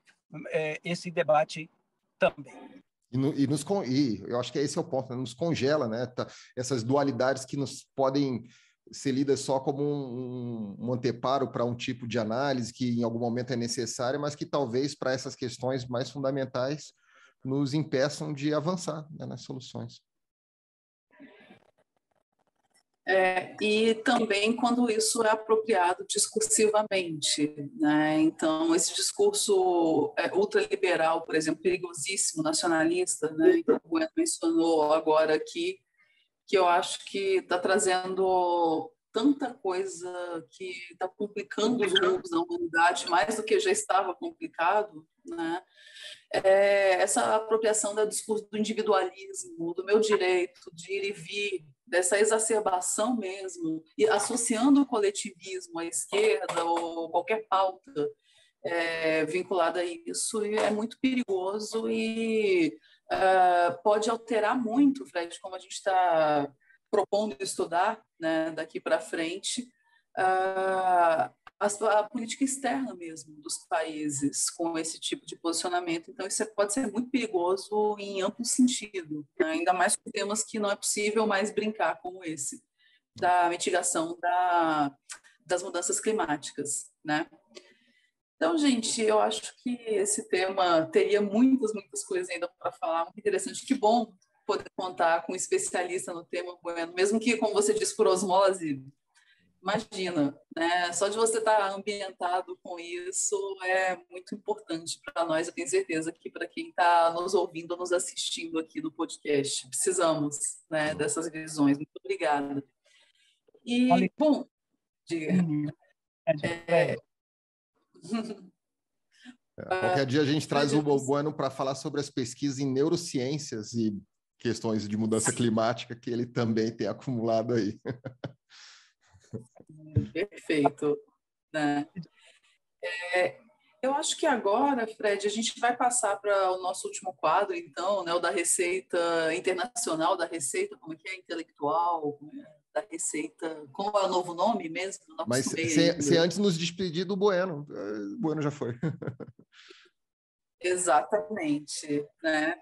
esse debate também. E eu acho que esse é o ponto, né? Nos congela, né? Essas dualidades que nos podem ser lidas só como um anteparo para um tipo de análise que em algum momento é necessária, mas que talvez para essas questões mais fundamentais nos impeçam de avançar, né, nas soluções. E também quando isso é apropriado discursivamente, né? Então, esse discurso ultraliberal, por exemplo, perigosíssimo, nacionalista, né? Que o Bueno mencionou agora aqui, que eu acho que está trazendo tanta coisa que está complicando os rumos da humanidade, mais do que já estava complicado, né? Essa apropriação do discurso do individualismo, do meu direito de ir e vir, dessa exacerbação mesmo, e associando o coletivismo à esquerda ou qualquer pauta vinculada a isso, é muito perigoso e pode alterar muito, Fred, como a gente está propondo estudar, né, daqui para frente, a política externa mesmo dos países com esse tipo de posicionamento. Então, isso pode ser muito perigoso em amplo sentido, né? Ainda mais com temas que não é possível mais brincar, como esse, da mitigação das mudanças climáticas, né? Então, gente, eu acho que esse tema teria muitas coisas ainda para falar, muito interessante. Que bom poder contar com um especialista no tema, Bueno, mesmo que, como você disse, por osmose. Imagina, né? Só de você estar ambientado com isso é muito importante para nós. Eu tenho certeza que para quem está nos ouvindo, nos assistindo aqui no podcast, precisamos, né, dessas visões. Muito obrigada. E, bom, diga. Qualquer dia a gente traz o Bueno para falar sobre as pesquisas em neurociências e questões de mudança climática que ele também tem acumulado aí. Perfeito, né? Eu acho que agora, Fred, a gente vai passar para o nosso último quadro, então, né, o da Receita Internacional, da Receita, como é que é? Intelectual, da Receita, como é o novo nome mesmo? Mas sem antes nos despedir do Bueno. O Bueno já foi. Exatamente, né?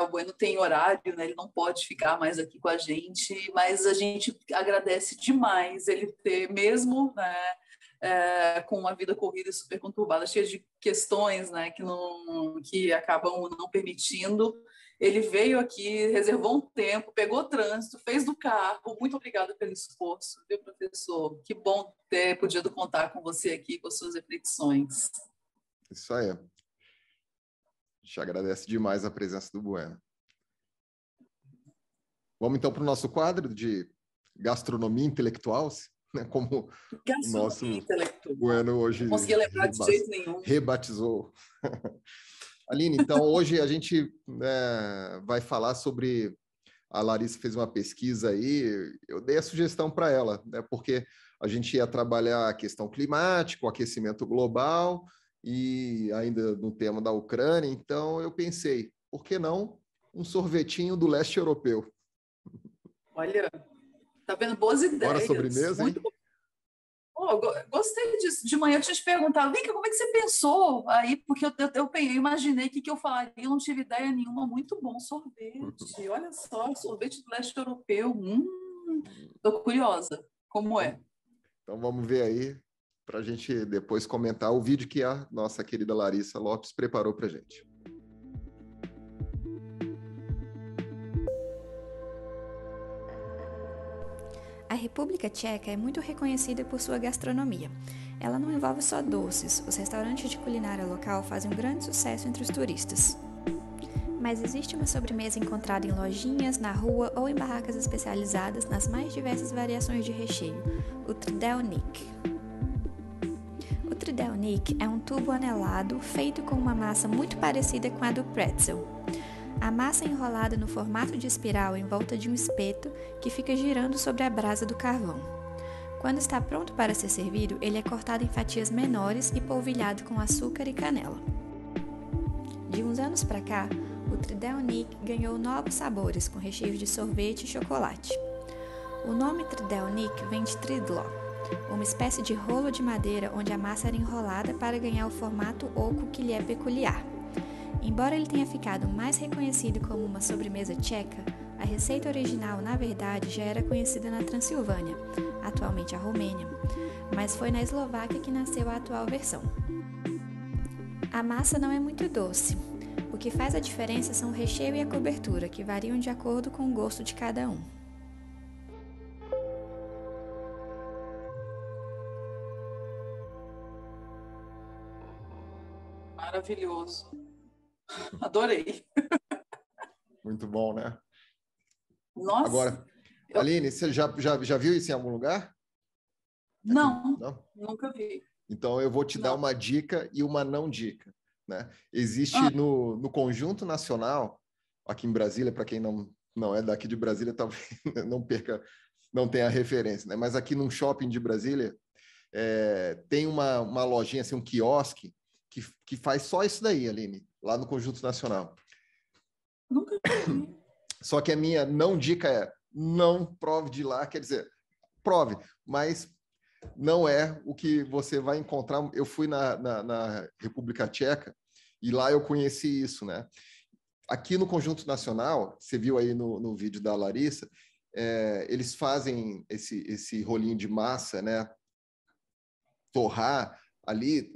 O Bueno tem horário, né? Ele não pode ficar mais aqui com a gente, mas a gente agradece demais ele ter, mesmo, né, com uma vida corrida super conturbada, cheia de questões, né, que acabam não permitindo. Ele veio aqui, reservou um tempo, pegou trânsito, fez do carro. Muito obrigada pelo esforço, viu, professor? Que bom ter podido contar com você aqui, com as suas reflexões. Isso aí. A gente agradece demais a presença do Bueno. Vamos então para o nosso quadro de gastronomia intelectual, né? Como o nosso Bueno hoje não conseguia lembrar de jeito nenhum. Rebatizou. Aline, então hoje a gente vai falar sobre... A Larissa fez uma pesquisa aí, eu dei a sugestão para ela, né? Porque a gente ia trabalhar a questão climática, o aquecimento global, e ainda no tema da Ucrânia, então eu pensei, por que não um sorvetinho do leste europeu? Olha, tá vendo? Boas ideias. Bora sobremesa, hein? Muito... gostei disso. De manhã eu tinha te perguntado, vem cá, como é que você pensou aí? Porque eu imaginei o que eu falaria, eu não tive ideia nenhuma. Muito bom, sorvete. Olha só, sorvete do leste europeu. Tô curiosa. Como é? Então vamos ver aí, para a gente depois comentar o vídeo que a nossa querida Larissa Lopes preparou para a gente. A República Tcheca é muito reconhecida por sua gastronomia. Ela não envolve só doces, os restaurantes de culinária local fazem um grande sucesso entre os turistas. Mas existe uma sobremesa encontrada em lojinhas, na rua ou em barracas especializadas nas mais diversas variações de recheio, o Tridelnik. O Tridelnik é um tubo anelado feito com uma massa muito parecida com a do pretzel. A massa é enrolada no formato de espiral em volta de um espeto que fica girando sobre a brasa do carvão. Quando está pronto para ser servido, ele é cortado em fatias menores e polvilhado com açúcar e canela. De uns anos para cá, o Tridelnik ganhou novos sabores com recheios de sorvete e chocolate. O nome Tridelnik vem de tridlo, uma espécie de rolo de madeira onde a massa era enrolada para ganhar o formato oco que lhe é peculiar. Embora ele tenha ficado mais reconhecido como uma sobremesa tcheca, a receita original, na verdade, já era conhecida na Transilvânia, atualmente a Romênia, mas foi na Eslováquia que nasceu a atual versão. A massa não é muito doce. O que faz a diferença são o recheio e a cobertura, que variam de acordo com o gosto de cada um. Maravilhoso. Adorei. Muito bom, né? Nossa. Agora, Aline, você já viu isso em algum lugar? Não, Não? nunca vi. Então, eu vou te dar uma dica e uma não dica, né? Existe no Conjunto Nacional, aqui em Brasília, para quem não é daqui de Brasília, talvez não tenha referência, né? Mas aqui num shopping de Brasília, tem uma lojinha, assim, um quiosque, que faz só isso daí, Aline, lá no Conjunto Nacional. Nunca vi. Só que a minha não dica é não prove de lá, quer dizer, prove, mas não é o que você vai encontrar. Eu fui na República Tcheca e lá eu conheci isso, né? Aqui no Conjunto Nacional, você viu aí no vídeo da Larissa, eles fazem esse rolinho de massa, né? Torrar ali,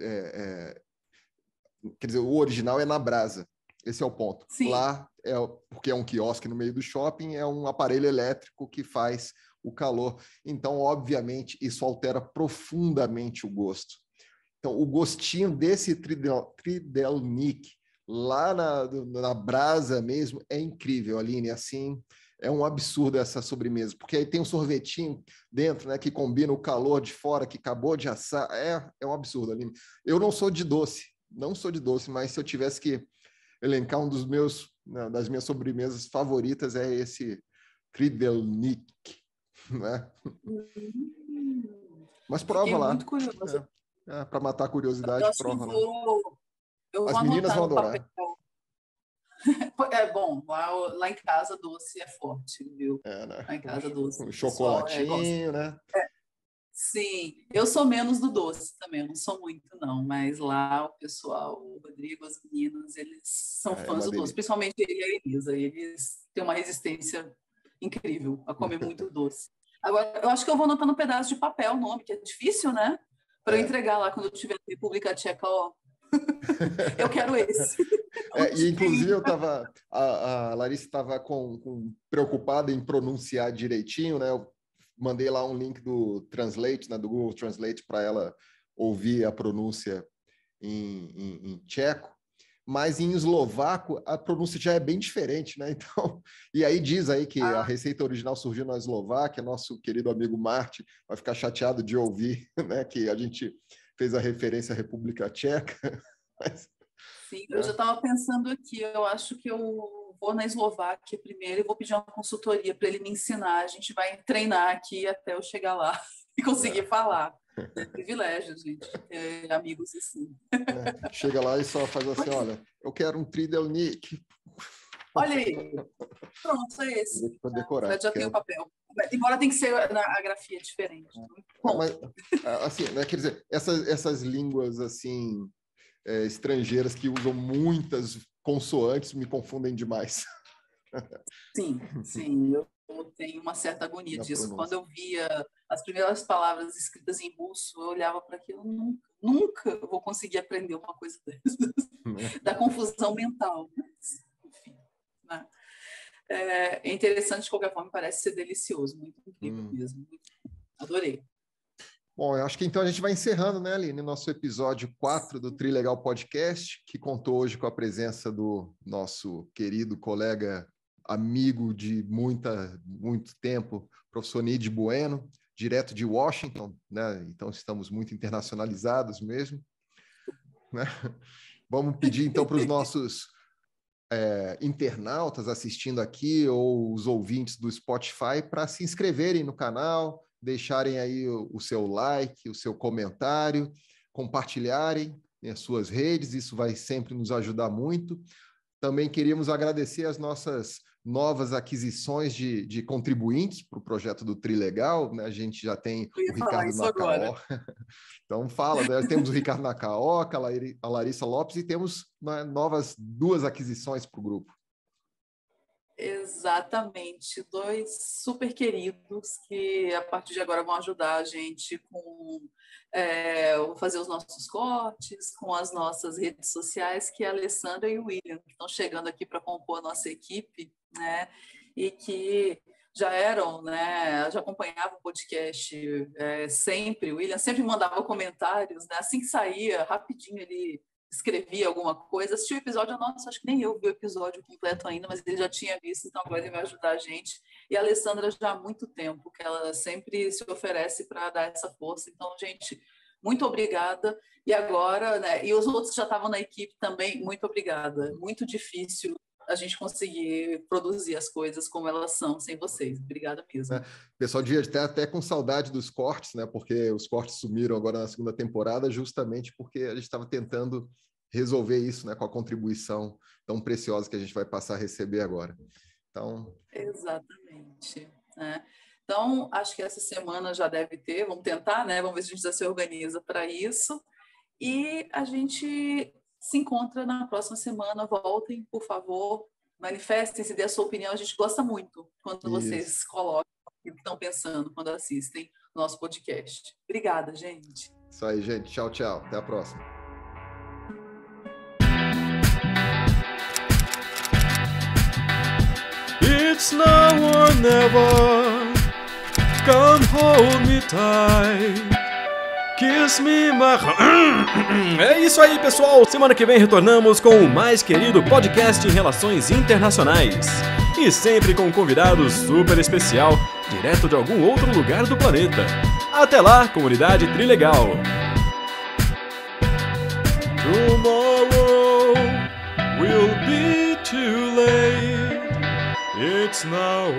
quer dizer, o original é na brasa. Esse é o ponto. Sim. Lá, porque é um quiosque no meio do shopping, é um aparelho elétrico que faz o calor. Então, obviamente, isso altera profundamente o gosto. Então, o gostinho desse Tridelnik lá na brasa mesmo é incrível, Aline. Assim, é um absurdo essa sobremesa, porque aí tem um sorvetinho dentro, né, que combina o calor de fora, que acabou de assar. É um absurdo, Aline. Eu não sou de doce, mas se eu tivesse que elencar das minhas sobremesas favoritas é esse Tridelnik, né? Mas prova Fiquei lá. muito curiosa. Para matar a curiosidade, prova lá. Eu As vou meninas anotar vão no adorar. papel. É bom, lá em casa doce é forte, viu? Né? Lá em casa doce. Um chocolatinho, né? Sim, eu sou menos do doce também, eu não sou muito não, mas lá o pessoal, o Rodrigo, as meninas, eles são fãs do doce, principalmente ele e a Elisa, eles têm uma resistência incrível a comer muito doce. Agora, eu acho que eu vou anotando um pedaço de papel o nome, que é difícil, né? Para eu entregar lá quando eu estiver na República Tcheca, ó. Eu quero esse. E inclusive a Larissa estava preocupada em pronunciar direitinho, né? Eu mandei lá um link do Translate, né, do Google Translate, para ela ouvir a pronúncia em tcheco, mas em eslovaco a pronúncia já é bem diferente, né? Então, e aí diz aí que a receita original surgiu na Eslováquia. Nosso querido amigo Marty vai ficar chateado de ouvir, né, que a gente fez a referência à República Tcheca. Mas, sim, eu já estava pensando aqui, eu acho que eu vou na Eslováquia primeiro e vou pedir uma consultoria para ele me ensinar. A gente vai treinar aqui até eu chegar lá e conseguir falar. É privilégio, gente, ter amigos assim. Chega lá e só faz assim, olha, eu quero um Tridelnik. Olha aí, pronto, é esse. Para decorar. Já tem o papel. Embora tem que ser a grafia diferente. Bom. Mas, assim, né, quer dizer, essas línguas assim estrangeiras que usam muitas consoantes me confundem demais. Sim, eu tenho uma certa agonia disso. Quando eu via as primeiras palavras escritas em russo, eu olhava para aquilo, nunca vou conseguir aprender uma coisa dessas. Da confusão mental. Mas, enfim, né? É interessante, de qualquer forma, parece ser delicioso, muito incrível mesmo. Adorei. Bom, eu acho que então a gente vai encerrando, né, Aline, nosso episódio 4 do Trilegal Podcast, que contou hoje com a presença do nosso querido colega, amigo de muito tempo, professor Nid Bueno, direto de Washington, né? Então estamos muito internacionalizados mesmo, né? Vamos pedir então para os nossos internautas assistindo aqui ou os ouvintes do Spotify para se inscreverem no canal, deixarem aí o seu like, o seu comentário, compartilharem nas suas redes, isso vai sempre nos ajudar muito. Também queríamos agradecer as nossas novas aquisições de contribuintes para o projeto do Trilegal, né? A gente já tem o Ricardo Nacaoca. Então fala, né? Temos o Ricardo Nacaoca, a Larissa Lopes e temos, né, novas 2 aquisições para o grupo. Exatamente, 2 super queridos que a partir de agora vão ajudar a gente com fazer os nossos cortes, com as nossas redes sociais, que é a Alessandra e o William, que estão chegando aqui para compor a nossa equipe, né? E que já eram, né? Já acompanhavam o podcast sempre. O William sempre mandava comentários, né? Assim que saía, rapidinho ele escrevia alguma coisa, assistiu o episódio, nossa, acho que nem eu vi o episódio completo ainda, mas ele já tinha visto, então agora ele vai ajudar a gente. E a Alessandra já há muito tempo, que ela sempre se oferece para dar essa força. Então, gente, muito obrigada. E agora, né, e os outros já estavam na equipe também, muito obrigada. Muito difícil a gente conseguir produzir as coisas como elas são sem vocês. Obrigada mesmo. O pessoal devia estar até com saudade dos cortes, né? Porque os cortes sumiram agora na segunda temporada, justamente porque a gente estava tentando resolver isso, né, com a contribuição tão preciosa que a gente vai passar a receber agora. Então... Exatamente. Então, acho que essa semana já deve ter, vamos tentar, né? Vamos ver se a gente já se organiza para isso. E a gente se encontra na próxima semana. Voltem, por favor, manifestem-se, dê a sua opinião. A gente gosta muito quando vocês colocam o que estão pensando quando assistem o nosso podcast. Obrigada, gente. Isso aí, gente. Tchau, tchau. Até a próxima. It's now or never. Come hold me tight. Kiss me, my... É isso aí, pessoal! Semana que vem retornamos com o mais querido podcast em relações internacionais. E sempre com um convidado super especial, direto de algum outro lugar do planeta. Até lá, comunidade Trilegal! Tomorrow will be too late. It's now